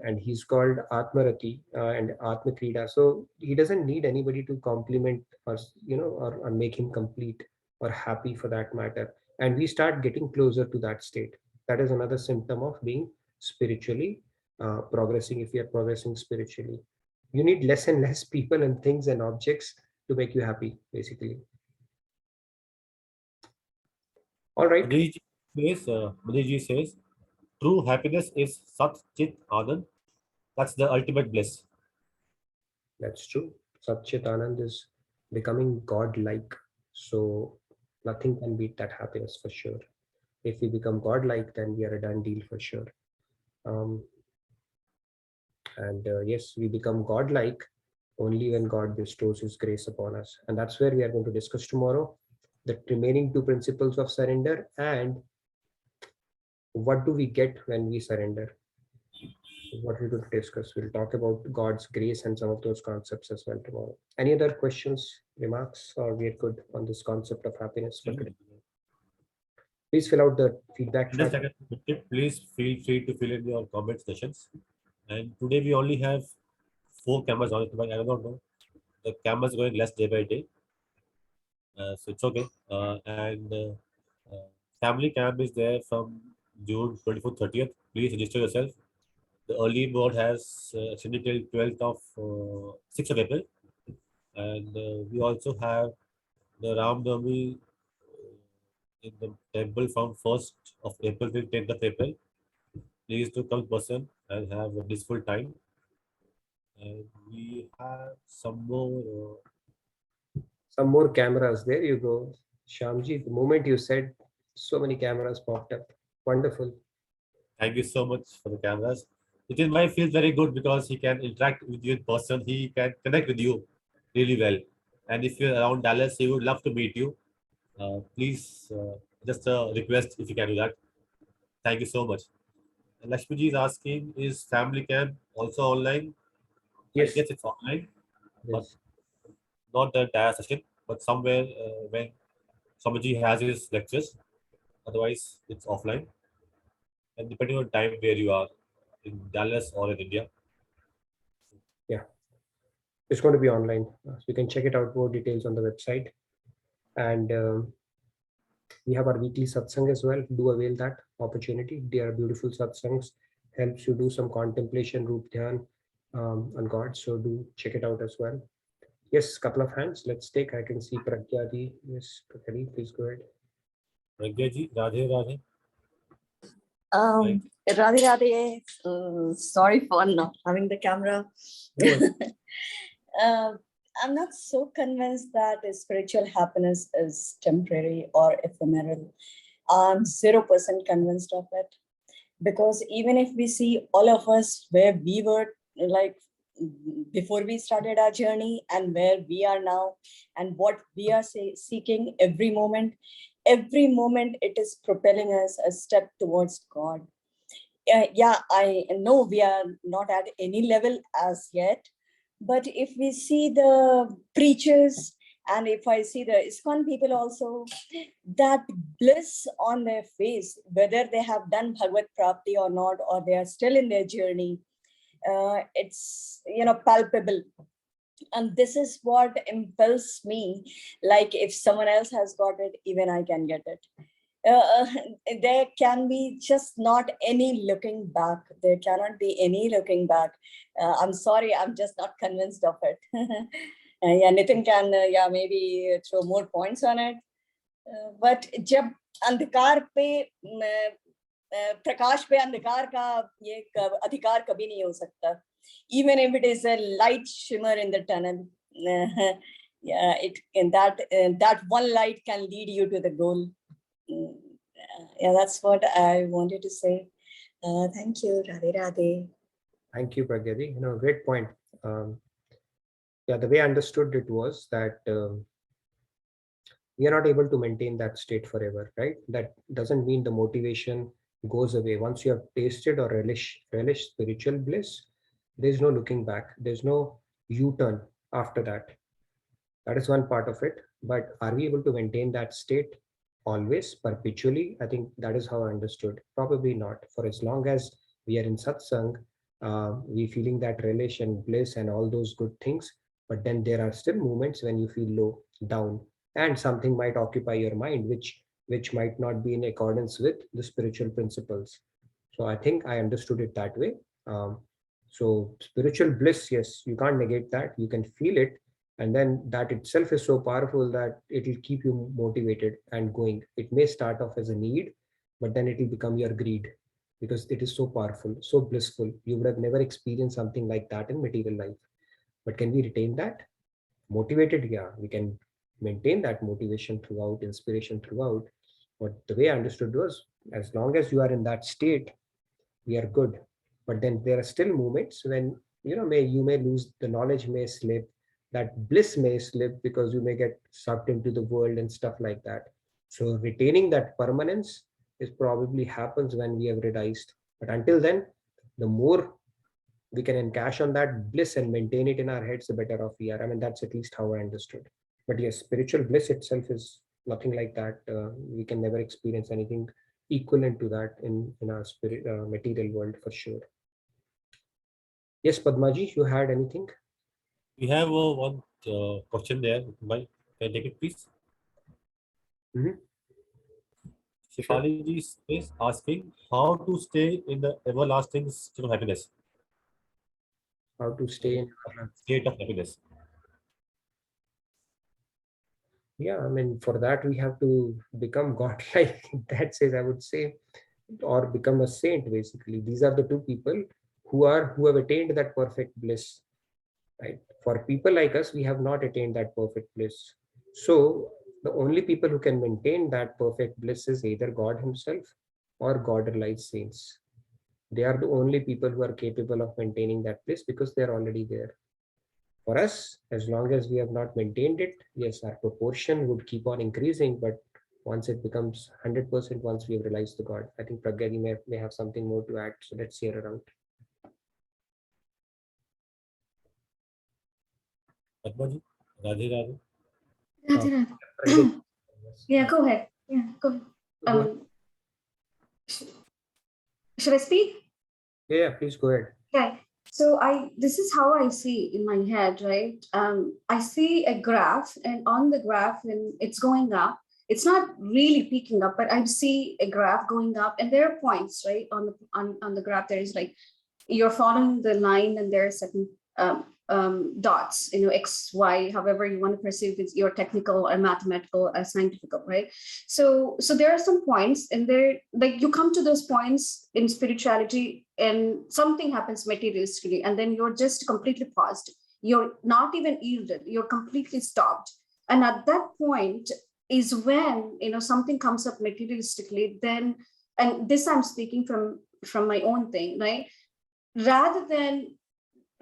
A: and he's called Atmarati and Atmakrida. So he doesn't need anybody to compliment or or make him complete or happy for that matter. And we start getting closer to that state. That is another symptom of being spiritually progressing. If you are progressing spiritually, you need less and less people and things and objects to make you happy, basically. All right.
C: Mudiji says, true happiness is Sat Chit Anand. That's the ultimate bliss.
A: That's true. Sat Chit Anand is becoming God-like. So nothing can beat that happiness for sure. If we become God-like, then we are a done deal for sure. Um, and yes, we become God-like only when God bestows His grace upon us. And that's where we are going to discuss tomorrow the remaining two principles of surrender and what do we get when we surrender. What we're going to discuss. We'll talk about God's grace and some of those concepts as well tomorrow. Any other questions, remarks, or we're good on this concept of happiness for today? Please fill out the feedback
C: Just
A: chat.
C: like a tip, please feel free to fill in your comment sessions. And today we only have 4 cameras on it, but I don't know. The cameras going less day by day, so it's okay. Family camp is there from June 24th, 30th. Please register yourself. The early board has extended till 12th of 6th of April, and we also have the Ram Navami in the temple from 1st of April till 10th of April. Please to come in person and have a blissful time. And we have some more.
A: Some more cameras. There you go. Shamji, the moment you said, so many cameras popped up. Wonderful.
C: Thank you so much for the cameras. It is my feels very good because he can interact with you in person. He can connect with you really well. And if you're around Dallas, he would love to meet you. Please, just a request if you can do that. Thank you so much. And Lakshmiji is asking, is family camp also online? I
A: Yes.
C: guess it's online, but
A: Yes.
C: not the entire session, but somewhere when Swamiji has his lectures. Otherwise, it's offline. And depending on time where you are, in Dallas or in India.
A: Yeah. It's going to be online. So you can check it out, more details on the website. And we have our weekly satsang as well. Do avail that opportunity. They are beautiful satsangs. Helps you do some contemplation, roop dhyan on God. So do check it out as well. Yes, couple of hands. Let's take. I can see Pragyadi. Yes, Pragyadi, please go ahead.
C: Pragya ji, Radhe Radhe.
K: Radhe Radhe. Sorry for not having the camera. I'm not so convinced that spiritual happiness is temporary or ephemeral. I'm 0% convinced of it. Because even if we see all of us where we were like before we started our journey and where we are now and what we are seeking every moment it is propelling us a step towards God. Yeah, I know we are not at any level as yet, but if we see the preachers and if I see the ISKCON people also, that bliss on their face, whether they have done Bhagavad Prapti or not, or they are still in their journey, it's, palpable. And this is what impels me, like if someone else has got it, even I can get it. There can be just not any looking back. There cannot be any looking back. I'm sorry, I'm just not convinced of it. Yeah, Nitin can maybe throw more points on it. But जब अंधकार पे प्रकाश पे अंधकार का ये अधिकार कभी नहीं हो सकता. Even if it is a light shimmer in the tunnel, yeah, it can that one light can lead you to the goal. Yeah, that's what I wanted to say. Thank you, Radhe Radhe.
A: Thank you, Pragyadi. Great point. Yeah, the way I understood it was that we are not able to maintain that state forever, right? That doesn't mean the motivation goes away. Once you have tasted or relish spiritual bliss, there's no looking back. There's no U-turn after that. That is one part of it. But are we able to maintain that state always, perpetually? I think that is how I understood. Probably not. For as long as we are in satsang, we feeling that relish and bliss and all those good things. But then there are still moments when you feel low, down, and something might occupy your mind, which might not be in accordance with the spiritual principles. So I think I understood it that way. So spiritual bliss, yes, you can't negate that. You can feel it, and then that itself is so powerful that it will keep you motivated and going. It may start off as a need, but then it will become your greed because it is so powerful, so blissful. You would have never experienced something like that in material life. But can we retain that? Motivated, yeah, we can maintain that motivation throughout, inspiration throughout. But the way I understood was, as long as you are in that state, we are good. But then there are still moments when you may lose, the knowledge may slip, that bliss may slip because you may get sucked into the world and stuff like that. So retaining that permanence is probably happens when we have realized. But until then, the more we can encash on that bliss and maintain it in our heads, the better off we are. I mean, that's at least how I understood. But yes, spiritual bliss itself is nothing like that. We can never experience anything equivalent to that in our spirit material world for sure. Yes, Padmaji, you had anything?
C: We have one question there. Can I take it, please?
A: Mm-hmm. Sure.
C: Shifali ji is asking how to stay in the everlasting state of happiness.
A: How to stay in
C: state of happiness.
A: Yeah, I mean, for that we have to become godlike. That says, I would say, or become a saint. Basically, these are the two people who have attained that perfect bliss. Right? For people like us, we have not attained that perfect bliss. So the only people who can maintain that perfect bliss is either God Himself or God-like saints. They are the only people who are capable of maintaining that bliss because they are already there. For us, as long as we have not maintained it, yes, our proportion would keep on increasing, but once it becomes 100%, once we have realized the God, I think Pragyati may have something more to add, so let's hear it out.
C: Padmaji, Radhe Radhe.
D: Radhe Radhe. Yeah, go ahead. Yeah, go ahead. Should I speak?
A: Yeah, please go ahead.
D: Okay. So this is how I see in my head, right? I see a graph, and on the graph, when it's going up, it's not really peaking up, but I see a graph going up, and there are points, right? On the graph, there is like you're following the line, and there are certain dots, X, Y, however you want to perceive it's your technical or mathematical or scientific, right? So there are some points, and there, like, you come to those points in spirituality and something happens materialistically, and then you're just completely paused. You're not even yielded, you're completely stopped. And at that point is when, something comes up materialistically, then, and this I'm speaking from my own thing, right? Rather than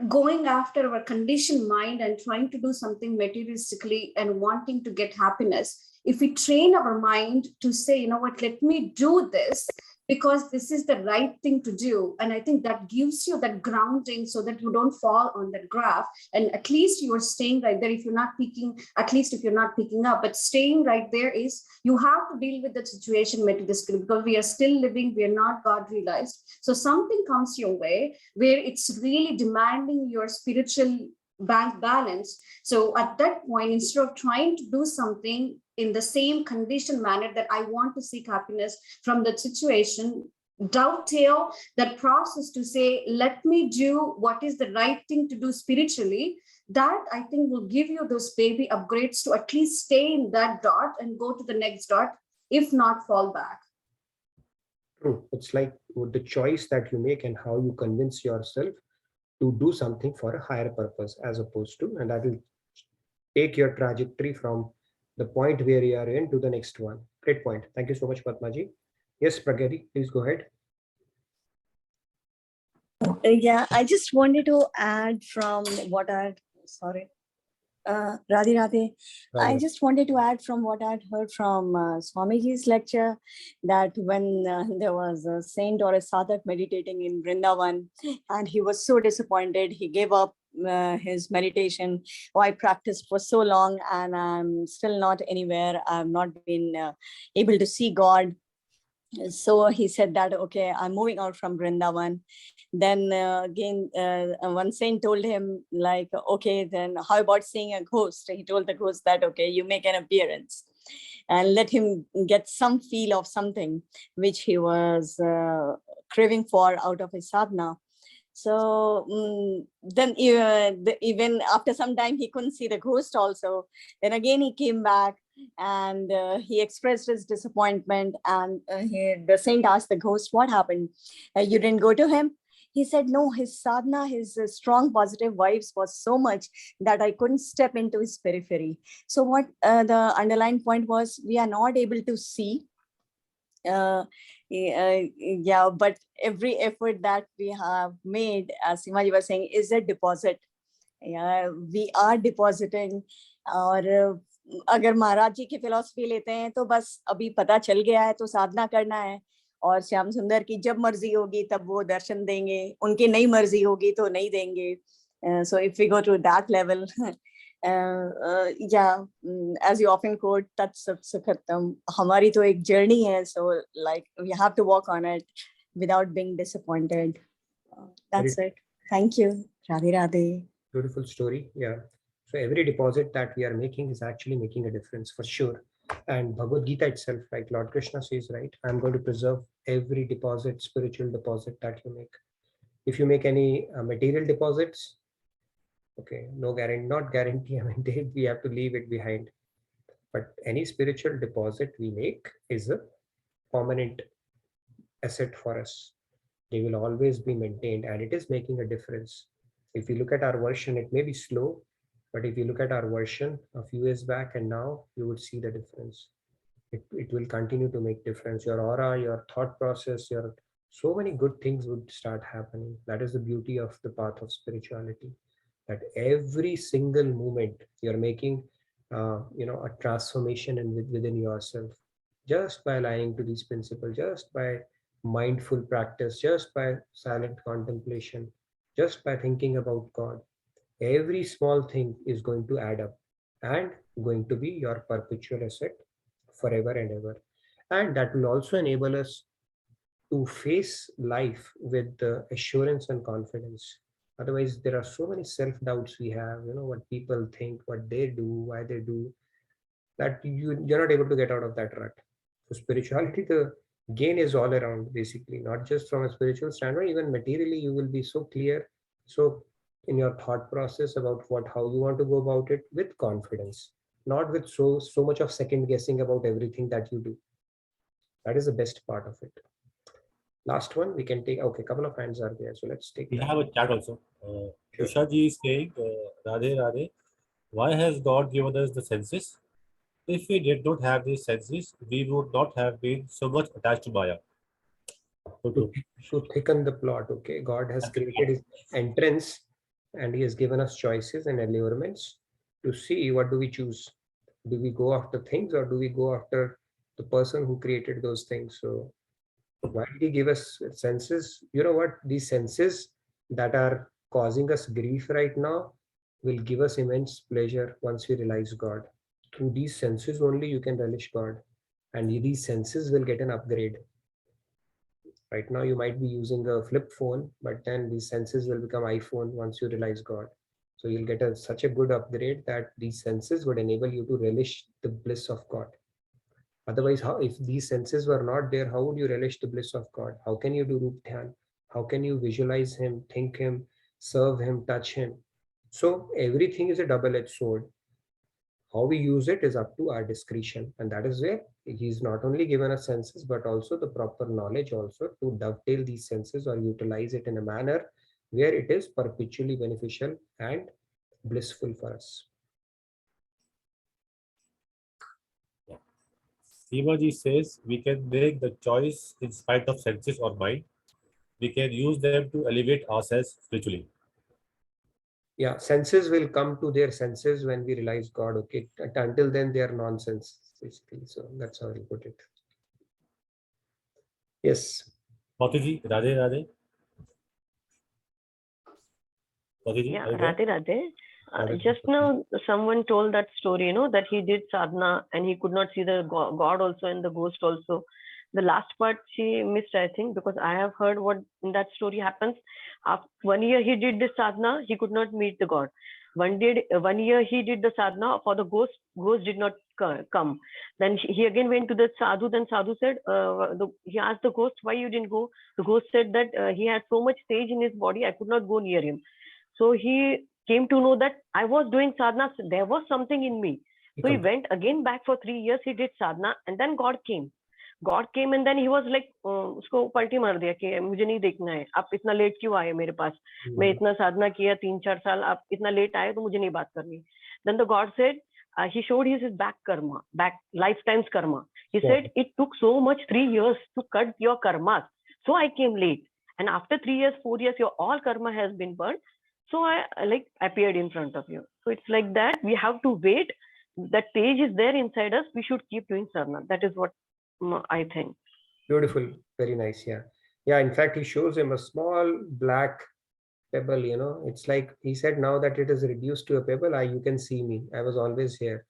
D: going after our conditioned mind and trying to do something materialistically and wanting to get happiness, if we train our mind to say, you know what, let me do this because this is the right thing to do. And I think that gives you that grounding so that you don't fall on that graph. And at least you are staying right there. If you're not picking, at least if you're not picking up, but staying right there is, you have to deal with the situation materialistically because we are still living, we are not God realized. So something comes your way where it's really demanding your spiritual bank balance. So at that point, instead of trying to do something in the same conditioned manner that I want to seek happiness from that situation, dovetail that process to say, let me do what is the right thing to do spiritually. That I think will give you those baby upgrades to at least stay in that dot and go to the next dot, if not fall back.
A: True. It's like the choice that you make and how you convince yourself to do something for a higher purpose as opposed to, and that will take your trajectory from the point where you are in to the next one. Great point. Thank you so much, Padmaji. Yes, Pragyati, please go ahead.
K: Yeah, I just wanted to add from what Radhe Radhe. I just wanted to add from what I'd heard from Swamiji's lecture, that when there was a saint or a sadhak meditating in Vrindavan, and he was so disappointed, he gave up his meditation. Oh, I practiced for so long and I'm still not anywhere. I've not been able to see God. So he said that, okay, I'm moving out from Vrindavan. Then again, one saint told him, like, okay, then how about seeing a ghost? He told the ghost that, okay, you make an appearance and let him get some feel of something which he was craving for out of his sadhana. So then even after some time, he couldn't see the ghost also. Then again, he came back and he expressed his disappointment. And the saint asked the ghost, what happened? You didn't go to him? He said, no, his sadhana, his strong positive vibes was so much that I couldn't step into his periphery. So what the underlying point was, we are not able to see. Yeah, but every effort that we have made, as Simaji was saying, is a deposit. Yeah, we are depositing. और अगर महाराज जी की philosophy लेते हैं तो बस अभी पता चल गया है तो साधना करना है, और श्याम सुंदर की जब मर्जी होगी तब वो दर्शन देंगे, उनकी नई मर्जी होगी तो नहीं देंगे. So if we go to that level, yeah, as you often quote, tat sat sukhatam, हमारी तो एक journey है, so like we have to walk on it without being disappointed. That's it. Thank you. Radhe Radhe.
A: Beautiful story. Yeah. So every deposit that we are making is actually making a difference for sure. And Bhagavad Gita itself, like Lord Krishna says, right, I'm going to preserve every deposit, spiritual deposit that you make. If you make any material deposits, okay, no guarantee, not guarantee, I mean, we have to leave it behind. But any spiritual deposit we make is a permanent asset for us. They will always be maintained, and it is making a difference. If you look at our version, it may be slow, but if you look at our version a few years back and now, you would see the difference. It will continue to make difference. Your aura, your thought process, your so many good things would start happening. That is the beauty of the path of spirituality. That every single moment you're making, a transformation within yourself, just by aligning to these principles, just by mindful practice, just by silent contemplation, just by thinking about God. Every small thing is going to add up and going to be your perpetual asset forever and ever. And that will also enable us to face life with assurance and confidence. Otherwise, there are so many self-doubts we have, what people think, what they do, why they do, that you're not able to get out of that rut. So spirituality, the gain is all around, basically, not just from a spiritual standpoint, even materially, you will be so clear. So in your thought process about how you want to go about it with confidence, not with so much of second guessing about everything that you do. That is the best part of it. Last one we can take. Okay, couple of hands are there, so let's take.
C: We have a chat also. Usha ji is saying, Radhe Radhe, why has God given us the senses? If we did not have these senses, we would not have been so much attached to Maya.
A: To thicken the plot, okay, God has created his entrance and he has given us choices and allurements to see what do we choose. Do we go after things or do we go after the person who created those things? So why did he give us senses? You know what? These senses that are causing us grief right now will give us immense pleasure once we realize God. Through these senses only you can relish God, and these senses will get an upgrade. Right now you might be using a flip phone, but then these senses will become iPhone once you realize God. So you'll get such a good upgrade that these senses would enable you to relish the bliss of God. Otherwise, if these senses were not there, how would you relish the bliss of God? How can you do Rup Dhyan? How can you visualize him, think him, serve him, touch him? So everything is a double-edged sword. How we use it is up to our discretion, and that is where he's not only given us senses but also the proper knowledge also to dovetail these senses or utilize it in a manner where it is perpetually beneficial and blissful for us.
C: Simaji says we can make the choice in spite of senses or mind. We can use them to elevate ourselves spiritually.
A: Yeah, senses will come to their senses when we realize God. Okay, until then they are nonsense, basically. So that's how I put it. Yes.
C: Mataji, Radhe Radhe. Mataji,
L: yeah, Radhe Radhe. Just now, someone told that story, that he did sadhana and he could not see the God also and the ghost also. The last part she missed, I think, because I have heard what in that story happens. After 1 year he did the sadhana, he could not meet the God. 1 year he did the sadhana for the ghost did not come. Then he again went to the sadhu. Then sadhu said, he asked the ghost, why you didn't go? The ghost said that he had so much sage in his body, I could not go near him. So he came to know that I was doing sadhana, so there was something in me. So he went again back for 3 years, he did sadhana, and then God came. God came and then he was like, उसको पलटी मार दिया कि मुझे नहीं देखना है, आप इतना लेट क्यों आए मेरे पास, मैं इतना साधना किया 3-4 साल, आप इतना लेट आए तो मुझे नहीं बात करनी. Then the God said, he showed his back karma, back lifetime's karma. He said, it took so much 3 years to cut your karmas, so I came late. And after 3 years, 4 years, your all karma has been burned. So I like appeared in front of you. So it's like that. We have to wait. That stage is there inside us. We should keep doing sadhana. That is what I think.
A: Beautiful. Very nice. Yeah. Yeah. In fact, he shows him a small black pebble, you know. It's like he said, now that it is reduced to a pebble, you can see me. I was always here.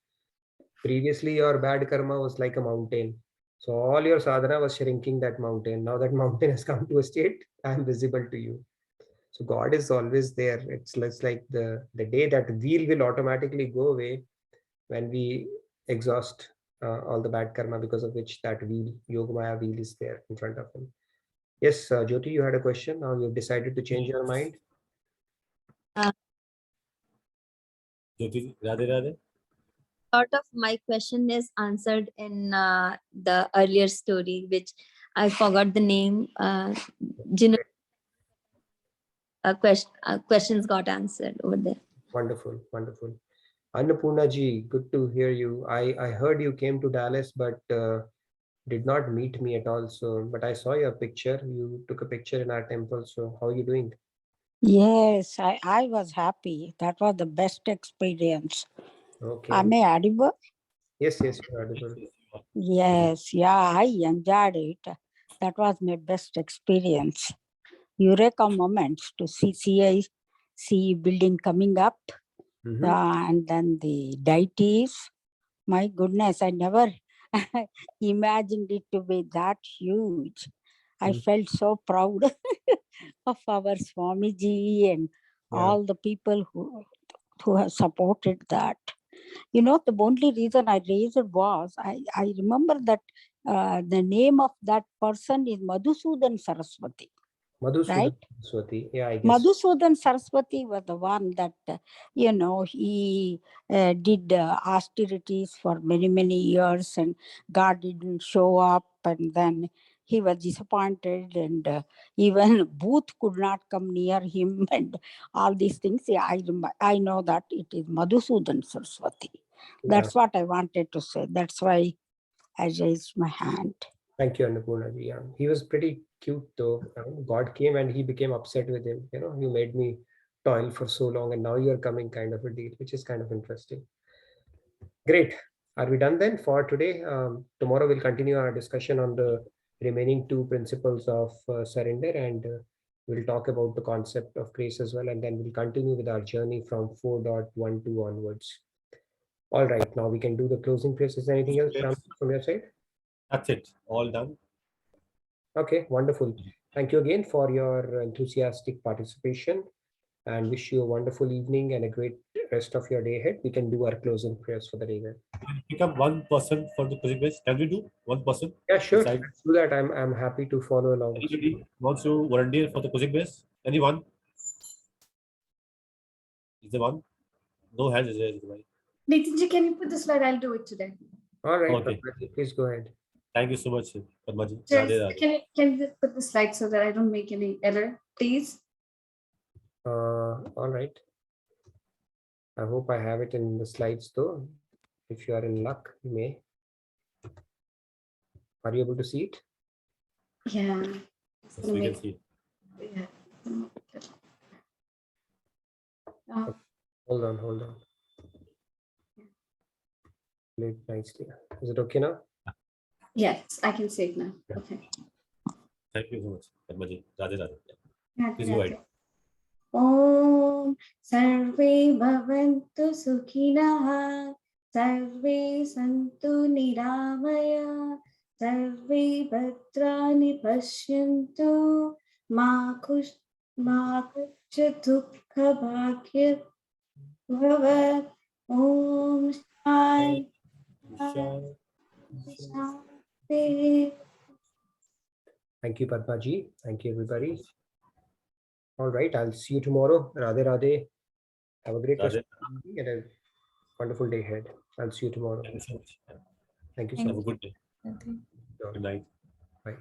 A: Previously, your bad karma was like a mountain. So all your sadhana was shrinking that mountain. Now that mountain has come to a state, I am visible to you. So God is always there. It's less like the day that wheel will automatically go away when we exhaust all the bad karma, because of which that wheel, Yogamaya wheel, is there in front of him. Yes, Jyoti, you had a question. Now you've decided to change your mind.
C: Jyoti, Radhe Radhe.
M: Sort of my question is answered in the earlier story, which I forgot the name. Questions got answered over there.
A: Wonderful, wonderful. Annapurna ji, good to hear you. I heard you came to Dallas, but did not meet me at all. So, but I saw your picture. You took a picture in our temple. So, how are you doing?
N: Yes, I was happy. That was the best experience.
A: Okay.
N: Am I audible?
A: Yes, yes, you're audible.
N: Yes, yeah, I enjoyed it. That was my best experience. Eureka moments to see CIC building coming up, and then the deities. My goodness, I never imagined it to be that huge. I felt so proud of our Swamiji and all the people who have supported that. You know, the only reason I raised it was, I remember that the name of that person is Madhusudan Saraswati.
A: Madhusudan
N: right?
A: Saraswati. Yeah, I guess.
N: Madhusudan Saraswati was the one that, he did austerities for many, many years, and God didn't show up, and then he was disappointed, and even Booth could not come near him, and all these things. Yeah, I know that it is Madhusudan Saraswati. That's what I wanted to say. That's why I raised my hand.
A: Thank you, Annapurna ji. Yeah. He was pretty cute though. God came and he became upset with him. You know, you made me toil for so long and now you're coming, kind of a deal, which is kind of interesting. Great. Are we done then for today? Tomorrow we'll continue our discussion on the remaining 2 principles of surrender, and we'll talk about the concept of grace as well, and then we'll continue with our journey from 4.12 onwards. All right, now we can do the closing prayers. Is there anything else from your side?
C: That's it. All done.
A: Okay, wonderful. Thank you again for your enthusiastic participation, and wish you a wonderful evening and a great rest of your day ahead. We can do our closing prayers for the day then.
C: Pick up one person for the closing prayers. Can we do one person?
A: Yeah, sure. Let's do that. I'm happy to follow along.
C: Anybody wants to volunteer for the closing prayers? Anyone? Is there one? No hands is raised.
D: Nitinji, can you put the slide? I'll do it today.
A: All right.
C: Okay.
A: Please go ahead.
C: Thank you so much, Padmaji.
D: Can you put the slide so that I don't make any error, please?
A: All right. I hope I have it in the slides though. If you are in luck, you may. Are you able to see it?
D: Yeah.
C: Yes, we can see it.
D: Yeah.
A: Hold on. Play it nicely. Is it okay now?
D: Yes, I can see it now. Okay.
C: Thank you so much, Padmaji. Radhe Radhe.
D: Yeah,
C: Please go ahead.
D: Om Sarve Bhavantu Sukhinah Sarve Santu Niramaya Sarve Bhadrani Pashyantu Ma Kuchya Dukha Bhagya Bhavat Om Shanti.
A: Thank you, Padmaji. Thank you, everybody. All right, I'll see you tomorrow. Radhe Radhe. Have a great rest of the evening and a wonderful day ahead. I'll see you tomorrow.
C: Thank you so much.
A: Thank you so
C: Have
A: much.
C: a good day. Good night.
A: Bye.